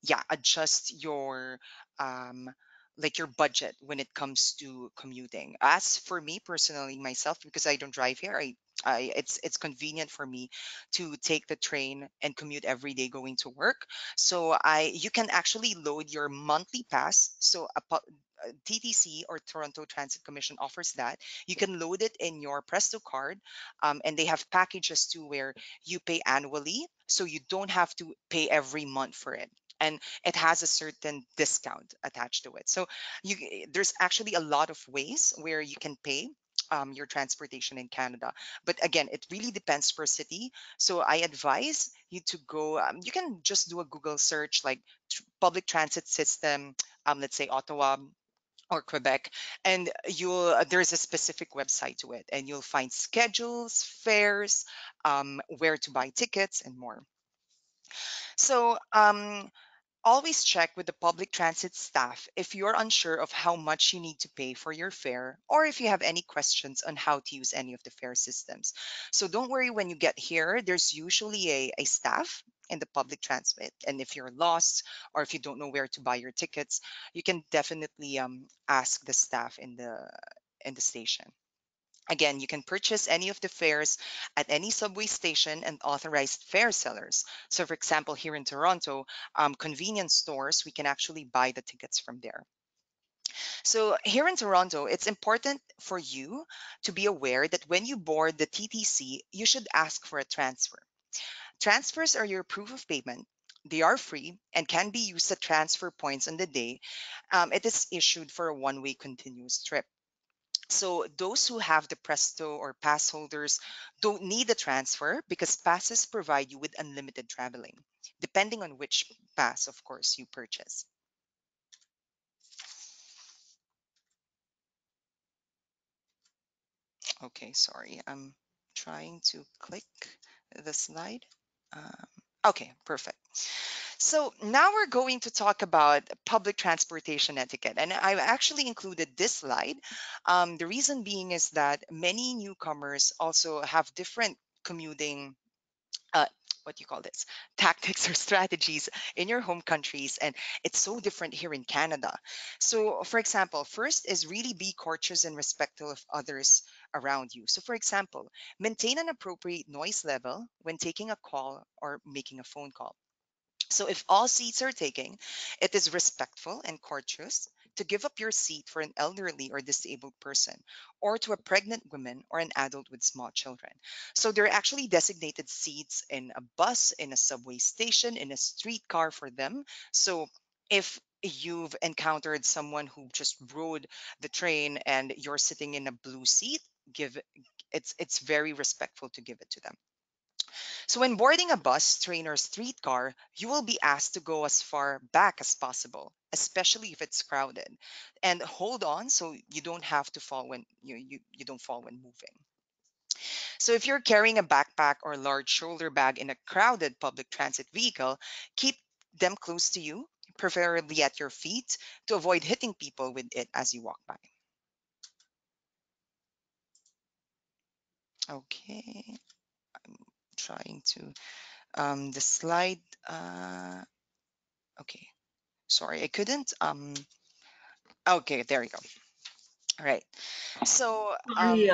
yeah, adjust your um like your budget when it comes to commuting. As for me personally, myself, because I don't drive here, it's convenient for me to take the train and commute every day going to work. So I you can actually load your monthly pass. So TTC, or Toronto Transit Commission, offers that. You can load it in your Presto card, and they have packages too where you pay annually, so you don't have to pay every month for it. And it has a certain discount attached to it. So there's actually a lot of ways where you can pay your transportation in Canada. But again, it really depends per city. So I advise you to go, you can just do a Google search like public transit system, let's say Ottawa or Quebec, and you'll there's a specific website to it, and you'll find schedules, fares, where to buy tickets, and more. So always check with the public transit staff if you're unsure of how much you need to pay for your fare, or if you have any questions on how to use any of the fare systems. So don't worry, when you get here, there's usually a staff in the public transit. And if you're lost or if you don't know where to buy your tickets, you can definitely ask the staff in the station. Again, you can purchase any of the fares at any subway station and authorized fare sellers. So, for example, here in Toronto, convenience stores, we can actually buy the tickets from there. So, here in Toronto, it's important for you to be aware that when you board the TTC, you should ask for a transfer. Transfers are your proof of payment. They are free and can be used at transfer points on the day. It is issued for a one-way continuous trip. So those who have the Presto or pass holders don't need a transfer because passes provide you with unlimited traveling, depending on which pass, of course, you purchase. Okay, sorry, I'm trying to click the slide. Um, okay, perfect. So now we're going to talk about public transportation etiquette. And I've actually included this slide. The reason being is that many newcomers also have different commuting uh, what do you call this, tactics or strategies in your home countries, and it's so different here in Canada. So for example, first is really be courteous and respectful of others around you. So for example, maintain an appropriate noise level when taking a call or making a phone call. So if all seats are taken, it is respectful and courteous to give up your seat for an elderly or disabled person, or to a pregnant woman or an adult with small children. So there are actually designated seats in a bus, in a subway station, in a streetcar for them. So if you've encountered someone who just rode the train and you're sitting in a blue seat, give it's very respectful to give it to them. So when boarding a bus, train, or streetcar, you will be asked to go as far back as possible, especially if it's crowded. And hold on so you don't have to fall when you don't fall when moving. So if you're carrying a backpack or large shoulder bag in a crowded public transit vehicle, keep them close to you, preferably at your feet, to avoid hitting people with it as you walk by. Okay, trying to the slide. Uh, okay, sorry, I couldn't. Okay, there we go. All right. So, Sorry,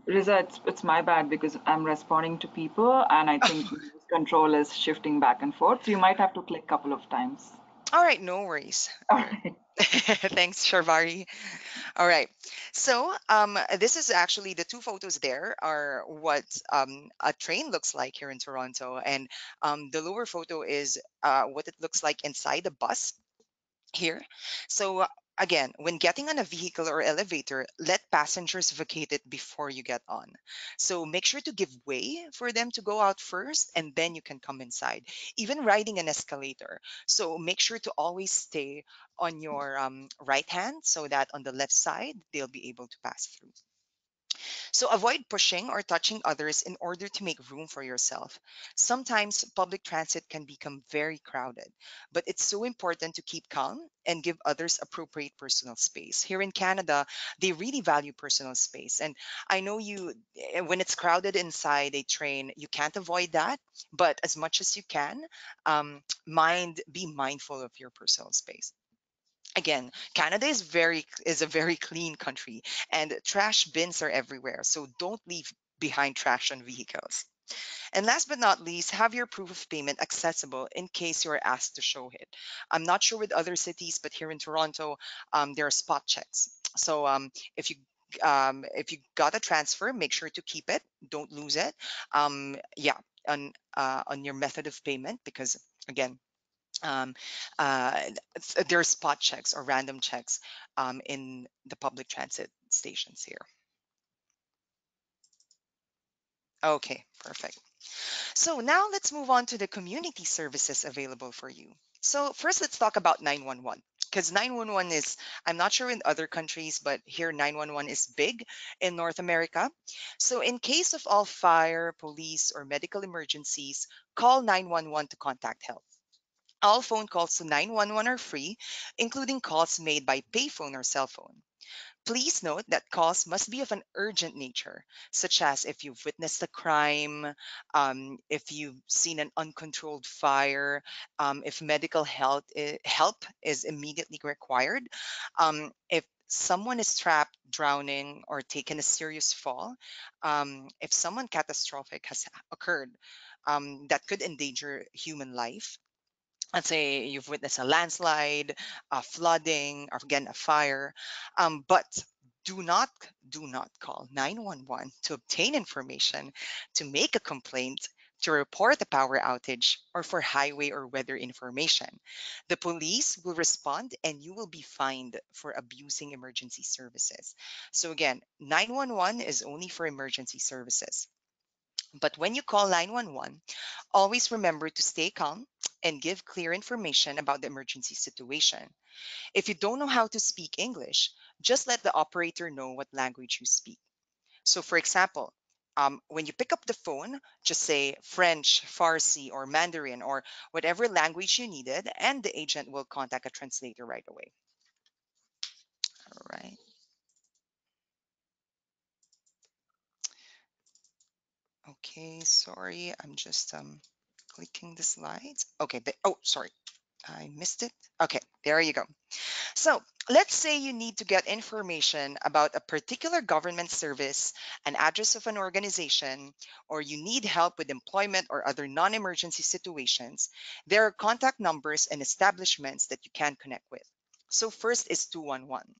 Riza, it's my bad because I'm responding to people and I think mouse control is shifting back and forth. So you might have to click a couple of times. all right, no worries. All All right. right. Thanks, Sharvari. All right. So, this is actually the two photos there are what a train looks like here in Toronto, and the lower photo is what it looks like inside the bus here. So, again, when getting on a vehicle or elevator, let passengers vacate it before you get on. So, make sure to give way for them to go out first and then you can come inside. Even riding an escalator. So, make sure to always stay on your right hand so that on the left side they'll be able to pass through. So avoid pushing or touching others in order to make room for yourself. Sometimes public transit can become very crowded, but it's so important to keep calm and give others appropriate personal space. Here in Canada, they really value personal space. And I know when it's crowded inside a train, you can't avoid that, but as much as you can, be mindful of your personal space. Again, Canada is a very clean country and trash bins are everywhere, so don't leave behind trash on vehicles. And last but not least, have your proof of payment accessible in case you are asked to show it. I'm not sure with other cities, but here in Toronto, there are spot checks. So if you got a transfer, make sure to keep it. Don't lose it. Yeah, on your method of payment because again, um, uh, there are spot checks or random checks in the public transit stations here. Okay, perfect. So now let's move on to the community services available for you. So first, let's talk about 911 because 911 is, I'm not sure in other countries, but here 911 is big in North America. So in case of all fire, police, or medical emergencies, call 911 to contact help. All phone calls to 911 are free, including calls made by payphone or cell phone. Please note that calls must be of an urgent nature, such as if you've witnessed a crime, if you've seen an uncontrolled fire, if help is immediately required, if someone is trapped, drowning, or taken a serious fall, if someone catastrophic has occurred that could endanger human life. Let's say you've witnessed a landslide, a flooding, or again a fire, but do not do not call 911 to obtain information, to make a complaint, to report a power outage, or for highway or weather information. The police will respond and you will be fined for abusing emergency services. So again, 911 is only for emergency services. But when you call 911, always remember to stay calm and give clear information about the emergency situation. If you don't know how to speak English, just let the operator know what language you speak. So, for example, when you pick up the phone, just say French, Farsi, or Mandarin, or whatever language you needed, and the agent will contact a translator right away. All right. Okay, sorry, I'm just clicking the slides. Okay, oh, sorry, I missed it. Okay, there you go. So let's say you need to get information about a particular government service, an address of an organization, or you need help with employment or other non emergency situations. There are contact numbers and establishments that you can connect with. So, first is 211.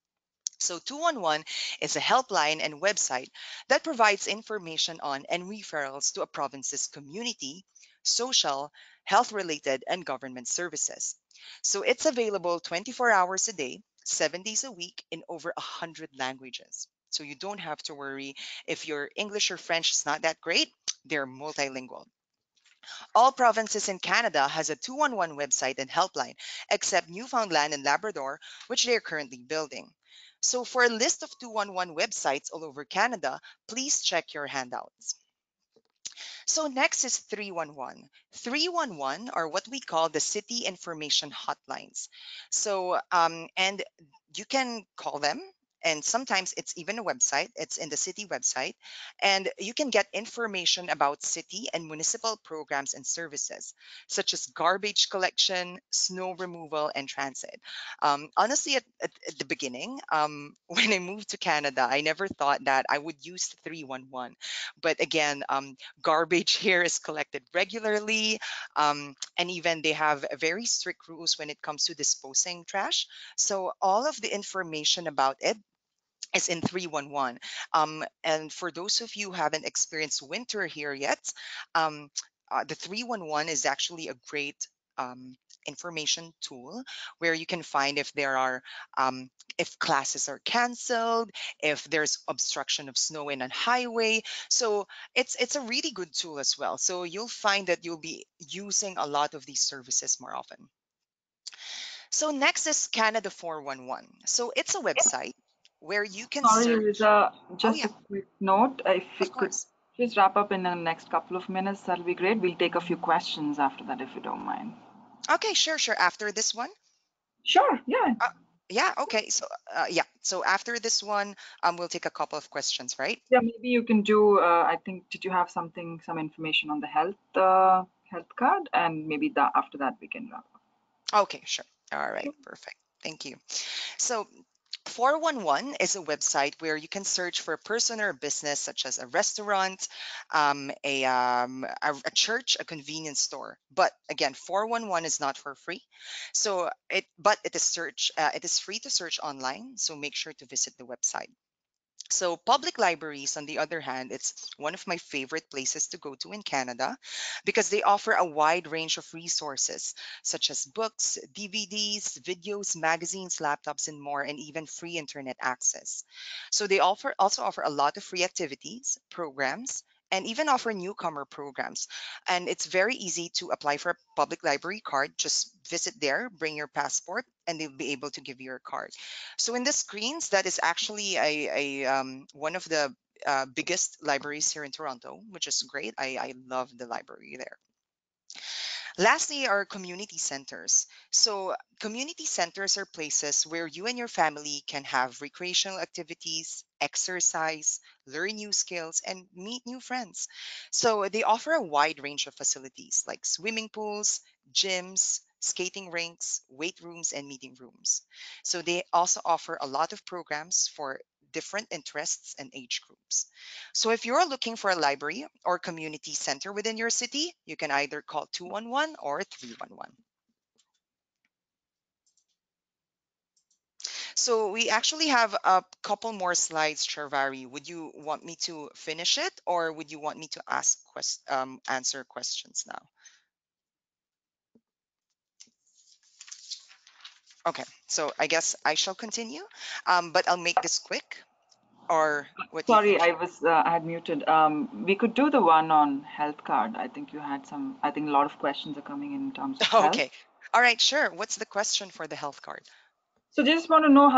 So 211 is a helpline and website that provides information on and referrals to a province's community, social, health related, and government services. So it's available 24 hours a day, 7 days a week in over 100 languages. So you don't have to worry if your English or French is not that great, they're multilingual. All provinces in Canada has a 211 website and helpline, except Newfoundland and Labrador, which they are currently building. So for a list of 211 websites all over Canada, please check your handouts. So next is 311. 311 are what we call the city information hotlines. So and you can call them and sometimes it's even a website. It's in the city website, and you can get information about city and municipal programs and services, such as garbage collection, snow removal, and transit. Honestly, at the beginning, when I moved to Canada, I never thought that I would use 311. But again, garbage here is collected regularly, and even they have very strict rules when it comes to disposing trash. So all of the information about it is in 311. And for those of you who haven't experienced winter here yet, the 311 is actually a great information tool where you can find if there are if classes are canceled, if there's obstruction of snow in a highway. So it's a really good tool as well. So you'll find that you'll be using a lot of these services more often. So next is Canada 411. So it's a website where you can Sorry, search. Riza, Oh just yeah, a quick note. If we of could course. just wrap up in the next couple of minutes, that'll be great. We'll take a few questions after that, if you don't mind. Okay, sure, sure. After this one. Sure, yeah. Uh, yeah, okay. So yeah. So after this one, we'll take a couple of questions, right? Yeah, maybe you can do, I think, did you have something, some information on the health card? And maybe after that we can wrap up. Okay, sure. All right, Sure. perfect. Thank you. So 411 is a website where you can search for a person or a business such as a restaurant, a church, a convenience store. But again, 411 is not for free. So it is free to search online. So make sure to visit the website. So, public libraries, on the other hand, it's one of my favorite places to go to in Canada because they offer a wide range of resources such as books, DVDs, videos, magazines, laptops, and more, and even free internet access. So, they also offer a lot of free activities, programs, and even offer newcomer programs. And it's very easy to apply for a public library card. Just visit there, bring your passport, and they'll be able to give you your card. So in the screens, that is actually one of the biggest libraries here in Toronto, which is great. I love the library there. Lastly, are community centers. So, community centers are places where you and your family can have recreational activities, exercise, learn new skills, and meet new friends. So, they offer a wide range of facilities like swimming pools, gyms, skating rinks, weight rooms, and meeting rooms. So, they also offer a lot of programs for different interests and age groups. So if you're looking for a library or community center within your city, you can either call 211 or 311. So we actually have a couple more slides, Charvari. Would you want me to finish it or would you want me to answer questions now? Okay, so I guess I shall continue, but I'll make this quick. Or what do you Sorry, think? I had muted. We could do the one on health card. I think you had some, I think a lot of questions are coming in terms of health. Okay. All right, sure. What's the question for the health card? So just want to know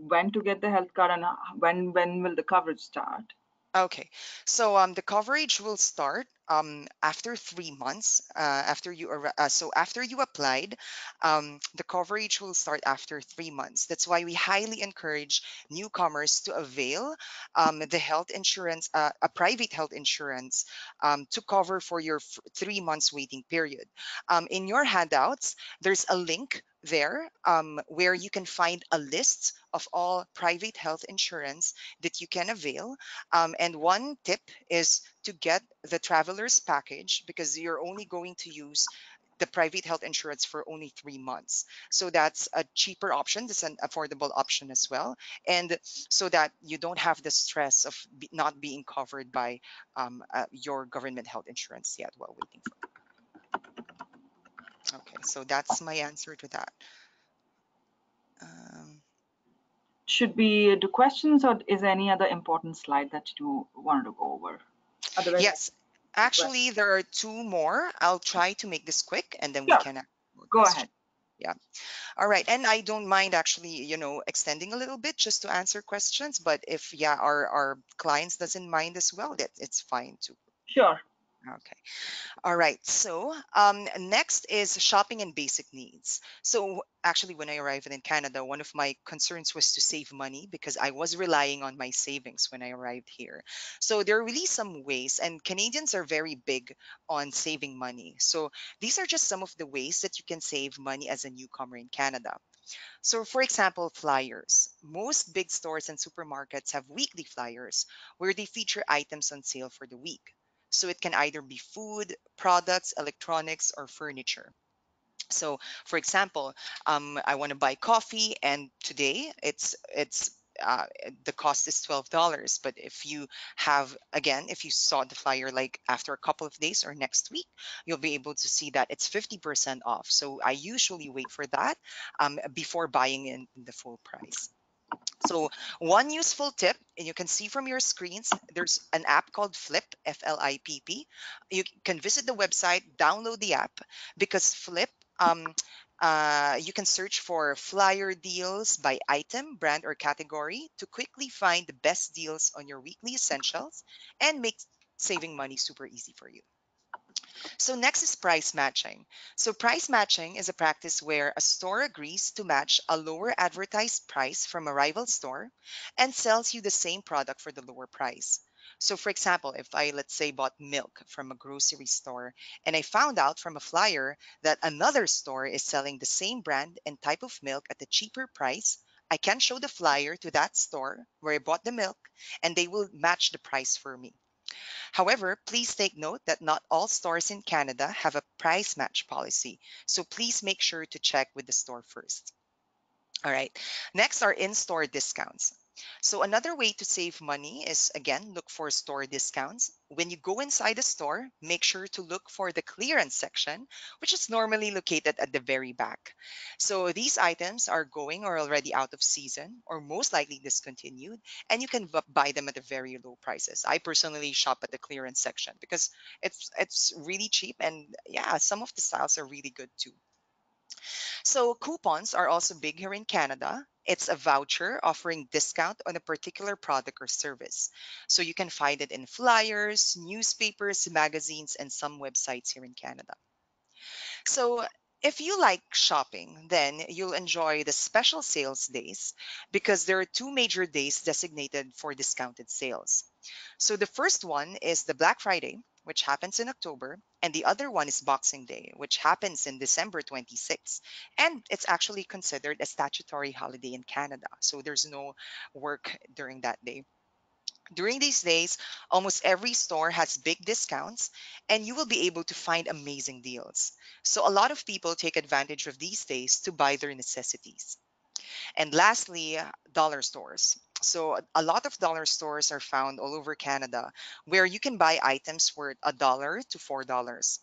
when to get the health card and when will the coverage start? Okay, so the coverage will start after 3 months so after you applied, the coverage will start after 3 months. That's why we highly encourage newcomers to avail the health insurance, a private health insurance, to cover for your 3 months waiting period. In your handouts, there's a link there where you can find a list of all private health insurance that you can avail, and one tip is to get the traveler's package because you're only going to use the private health insurance for only 3 months. So that's a cheaper option. That's an affordable option as well. And so that you don't have the stress of not being covered by your government health insurance yet while waiting for. Okay, so that's my answer to that. Um, Should we do questions or is there any other important slide that you wanted to go over? Otherwise, I yes, can do actually, questions. there are two more. I'll try to make this quick and then we Sure, can ask more go ahead. questions. Yeah. All right. And I don't mind actually, extending a little bit just to answer questions. But if, yeah, our clients doesn't mind as well, that it's fine too. Sure. Okay. All right. So, next is shopping and basic needs. So, actually, when I arrived in Canada, one of my concerns was to save money because I was relying on my savings when I arrived here. So, there are really some ways, and Canadians are very big on saving money. So, these are just some of the ways that you can save money as a newcomer in Canada. So, for example, flyers. Most big stores and supermarkets have weekly flyers where they feature items on sale for the week. So, it can either be food, products, electronics, or furniture. So, for example, I want to buy coffee, and today uh, the cost is $12. But if you have, again, if you saw the flyer like after a couple of days or next week, you'll be able to see that it's 50% off. So I usually wait for that before buying in the full price. So, one useful tip, and you can see from your screens, there's an app called Flip, Flipp. You can visit the website, download the app, because Flip, you can search for flyer deals by item, brand, or category to quickly find the best deals on your weekly essentials and make saving money super easy for you. So next is price matching. So price matching is a practice where a store agrees to match a lower advertised price from a rival store and sells you the same product for the lower price. So for example, if I let's say bought milk from a grocery store and I found out from a flyer that another store is selling the same brand and type of milk at a cheaper price, I can show the flyer to that store where I bought the milk and they will match the price for me. However, please take note that not all stores in Canada have a price match policy, so please make sure to check with the store first. All right. Next are in-store discounts. So another way to save money is again look for store discounts. When you go inside a store, make sure to look for the clearance section, which is normally located at the very back. So these items are going or already out of season or most likely discontinued, and you can buy them at a very low prices. I personally shop at the clearance section because it's really cheap and yeah, some of the styles are really good too. So coupons are also big here in Canada. It's a voucher offering discount on a particular product or service. So you can find it in flyers, newspapers, magazines, and some websites here in Canada. So if you like shopping, then you'll enjoy the special sales days because there are two major days designated for discounted sales. So the first one is the Black Friday, which happens in October, and the other one is Boxing Day, which happens in December 26th. And it's actually considered a statutory holiday in Canada. So there's no work during that day. During these days, almost every store has big discounts, and you will be able to find amazing deals. So, a lot of people take advantage of these days to buy their necessities. And lastly, dollar stores. So, a lot of dollar stores are found all over Canada where you can buy items worth $1 to $4.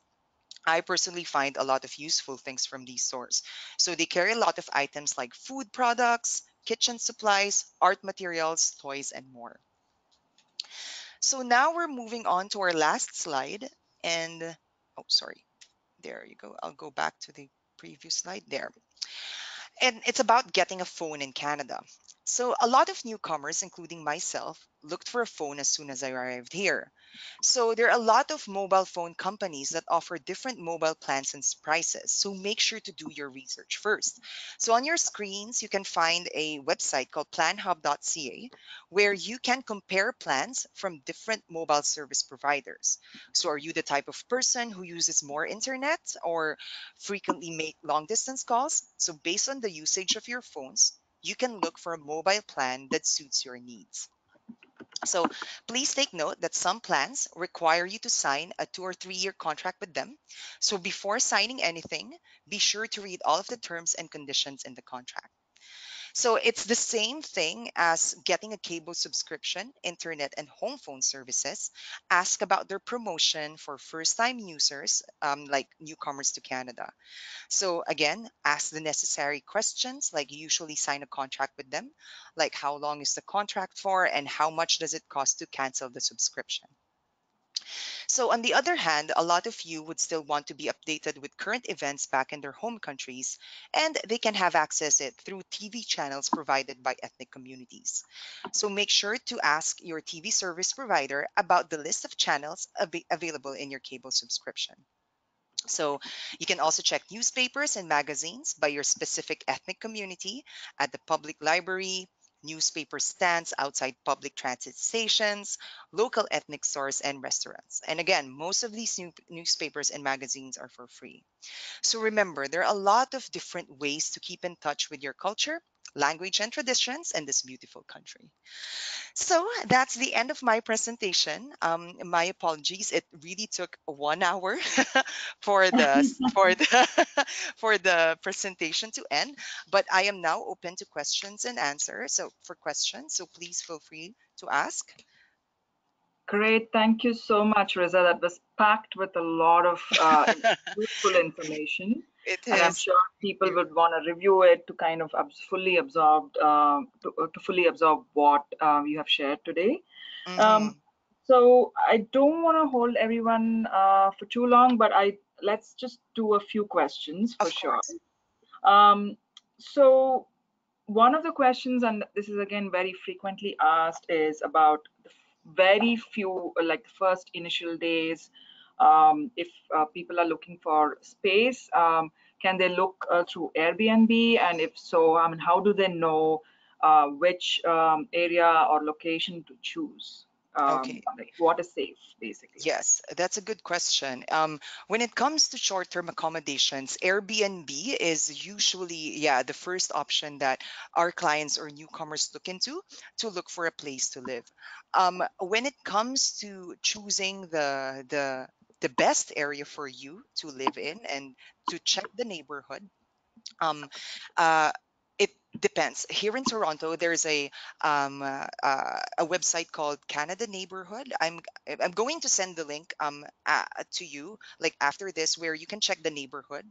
I personally find a lot of useful things from these stores. So, they carry a lot of items like food products, kitchen supplies, art materials, toys, and more. So now we're moving on to our last slide. And oh, sorry, there you go. I'll go back to the previous slide there. And it's about getting a phone in Canada. So, a lot of newcomers, including myself, looked for a phone as soon as I arrived here. So, there are a lot of mobile phone companies that offer different mobile plans and prices. So, make sure to do your research first. So, on your screens, you can find a website called planhub.ca where you can compare plans from different mobile service providers. So, are you the type of person who uses more internet or frequently make long distance calls? So, based on the usage of your phones, you can look for a mobile plan that suits your needs. So, please take note that some plans require you to sign a 2 or 3 year contract with them. So, before signing anything, be sure to read all of the terms and conditions in the contract. So it's the same thing as getting a cable subscription, internet, and home phone services. Ask about their promotion for first time users, like newcomers to Canada. So again, ask the necessary questions, like you usually sign a contract with them, like how long is the contract for and how much does it cost to cancel the subscription. So, on the other hand, a lot of you would still want to be updated with current events back in their home countries, and they can have access it through TV channels provided by ethnic communities. So, make sure to ask your TV service provider about the list of channels available in your cable subscription. So you can also check newspapers and magazines by your specific ethnic community at the public library, newspaper stands outside public transit stations, local ethnic stores, and restaurants. And again, most of these newspapers and magazines are for free. So remember, there are a lot of different ways to keep in touch with your culture, language, and traditions in this beautiful country. So that's the end of my presentation. My apologies. It really took 1 hour for the for the presentation to end. But I am now open to questions and answers. So for questions, so please feel free to ask. Great. Thank you so much, Reza. That was packed with a lot of useful information. It And I'm is. sure Thank people you. would want to review it to kind of fully absorb to fully absorb what you have shared today. Um, Mm-hmm. so I don't want to hold everyone for too long, but I let's just do a few questions for Of sure. course. Um, so one of the questions, and this is again very frequently asked, is about the very few, like the first initial days. If people are looking for space, can they look through Airbnb? And if so, I mean, how do they know which area or location to choose? Okay. Like what is safe, basically? Yes, that's a good question. When it comes to short-term accommodations, Airbnb is usually, yeah, the first option that our clients or newcomers look into to look for a place to live. When it comes to choosing the best area for you to live in and to check the neighborhood, um, uh, it depends. Here in Toronto, there's a website called Canada Neighborhood. I'm going to send the link to you like after this, where you can check the neighborhood,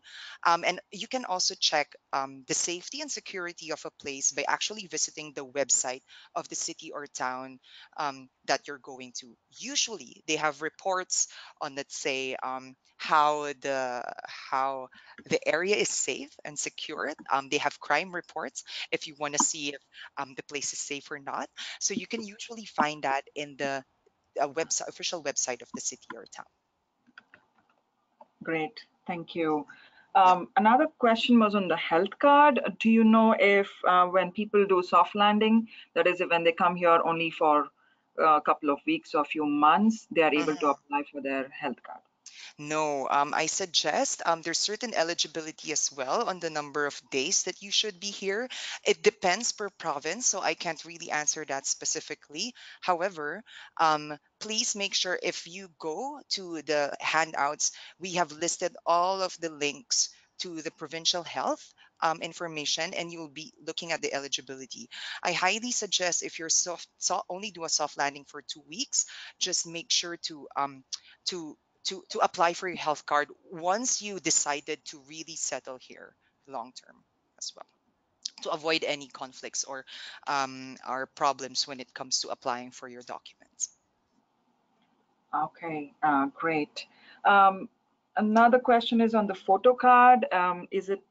and you can also check the safety and security of a place by actually visiting the website of the city or town that you're going to. Usually, they have reports on, let's say, how the area is safe and secure. They have crime reports if you want to see if the place is safe or not. So you can usually find that in the website, official website of the city or town. Great, thank you. Yeah. Another question was on the health card. Do you know if when people do soft landing, that is, when they come here only for a couple of weeks or a few months, they are able to Mhm. apply for their health card? No, I suggest there's certain eligibility as well on the number of days that you should be here. It depends per province, so I can't really answer that specifically. However, please make sure if you go to the handouts, we have listed all of the links to the provincial health information, and you'll be looking at the eligibility. I highly suggest if you're only do a soft landing for 2 weeks, just make sure to to apply for your health card once you decided to really settle here long term as well, to avoid any conflicts or problems when it comes to applying for your documents. Okay, great. Um, Another question is on the photo card. Is it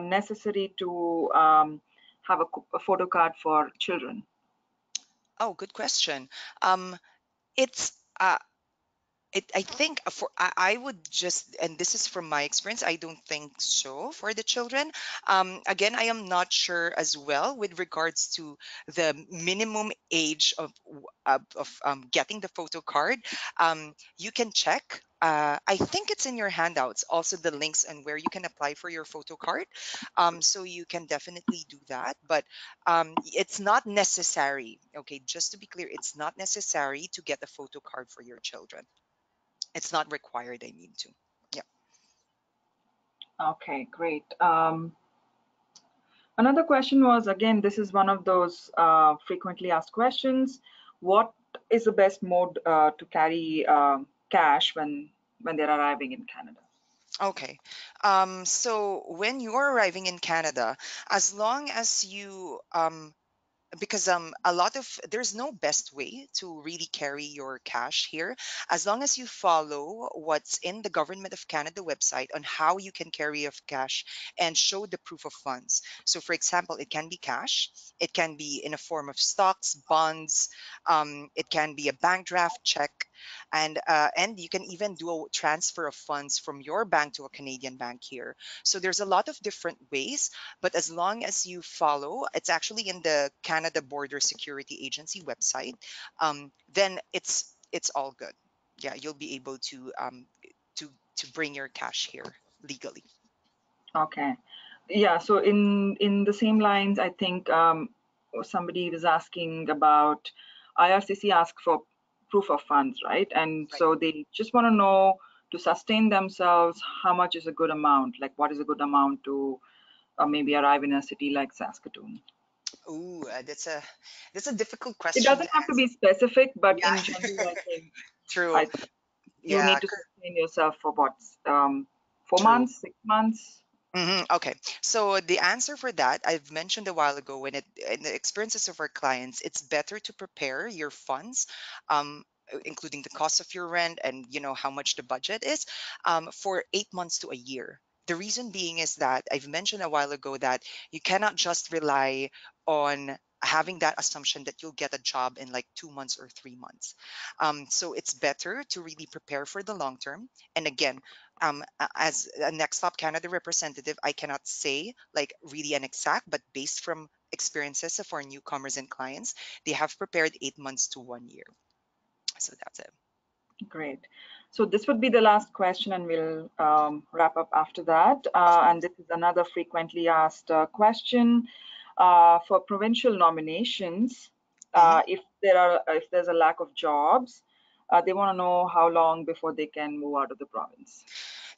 necessary to have a photo card for children? Oh, good question. um it's I think I would just, and this is from my experience, I don't think so for the children. Again, I am not sure as well with regards to the minimum age of getting the photo card. You can check. I think it's in your handouts, also the links and where you can apply for your photo card. So you can definitely do that, but it's not necessary. Okay, just to be clear, it's not necessary to get a photo card for your children. It's not required, I mean to. Yeah. Okay, great. Another question was, again, this is one of those frequently asked questions. What is the best mode to carry cash when they're arriving in Canada? Okay. So when you're arriving in Canada, as long as you because a lot of there's no best way to really carry your cash here, as long as you follow what's in the government of Canada website on how you can carry of cash and show the proof of funds. So for example, it can be cash, it can be in a form of stocks, bonds, it can be a bank draft check, and you can even do a transfer of funds from your bank to a Canadian bank here. So there's a lot of different ways, but as long as you follow, it's actually in the Canada Border Security Agency website, then it's all good. Yeah, you'll be able to bring your cash here legally. Okay. Yeah, so in the same lines, I think somebody was asking about IRCC ask for proof of funds, right? And Right. so they just want to know to sustain themselves, how much is a good amount? Like, what is a good amount to maybe arrive in a city like Saskatoon? Ooh, that's a difficult It question doesn't to have to answer. be specific, but in Yeah, general, I think true. I you Yeah, need to sustain yourself for what, 4 true. months, 6 months? Okay, so the answer for that I've mentioned a while ago, when it in the experiences of our clients, it's better to prepare your funds, including the cost of your rent and how much the budget is, for 8 months to a year. The reason being is that I've mentioned a while ago that you cannot just rely on having that assumption that you'll get a job in like 2 months or 3 months. So it's better to really prepare for the long term. And again, as a Next Stop Canada representative, I cannot say like really an exact, but based from experiences of our newcomers and clients, they have prepared 8 months to 1 year. So that's it. Great. So this would be the last question, and we'll wrap up after that. Of And course. this is another frequently asked question for provincial nominations. Mhm. If there's a lack of jobs, they want to know how long before they can move out of the province.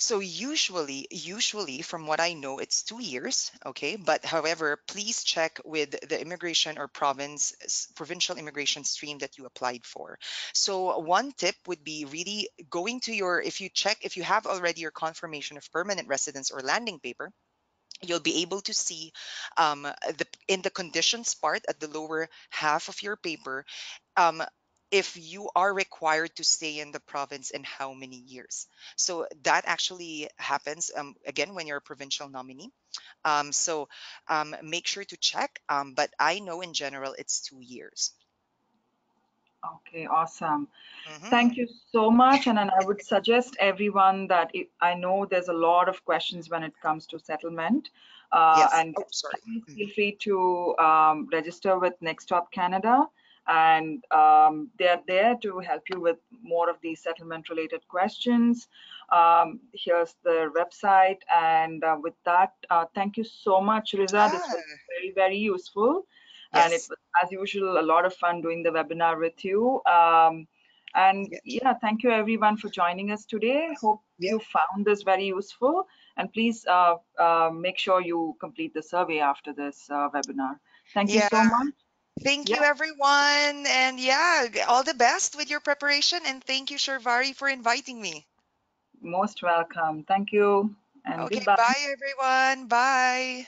So usually from what I know, it's 2 years. Okay. But however, please check with the immigration or provincial immigration stream that you applied for. So one tip would be really going to if you have already your confirmation of permanent residence or landing paper, you'll be able to see in the conditions part at the lower half of your paper, um, if you are required to stay in the province and how many years. So that actually happens, again, when you're a provincial nominee. So make sure to check. But I know in general it's 2 years. Okay, awesome. Hmm. Thank you so much. And I would suggest everyone that I know there's a lot of questions when it comes to settlement. Yes. And Oh, sorry. please Mhm. feel free to register with NextStop Canada. And they're there to help you with more of these settlement related questions. Here's the website. And with that, thank you so much, Riza. This was Ah, very, very useful. And it yes. was, as usual, a lot of fun doing the webinar with you. And Yes. yeah, thank you everyone for joining us today. Hope Yeah. you found this very useful. And please make sure you complete the survey after this webinar. Thank you Yeah. so much. Thank Yeah, you, everyone. And yeah, all the best with your preparation. And thank you, Sharvari, for inviting me. most welcome. Thank you and Okay, goodbye. bye, everyone. Bye.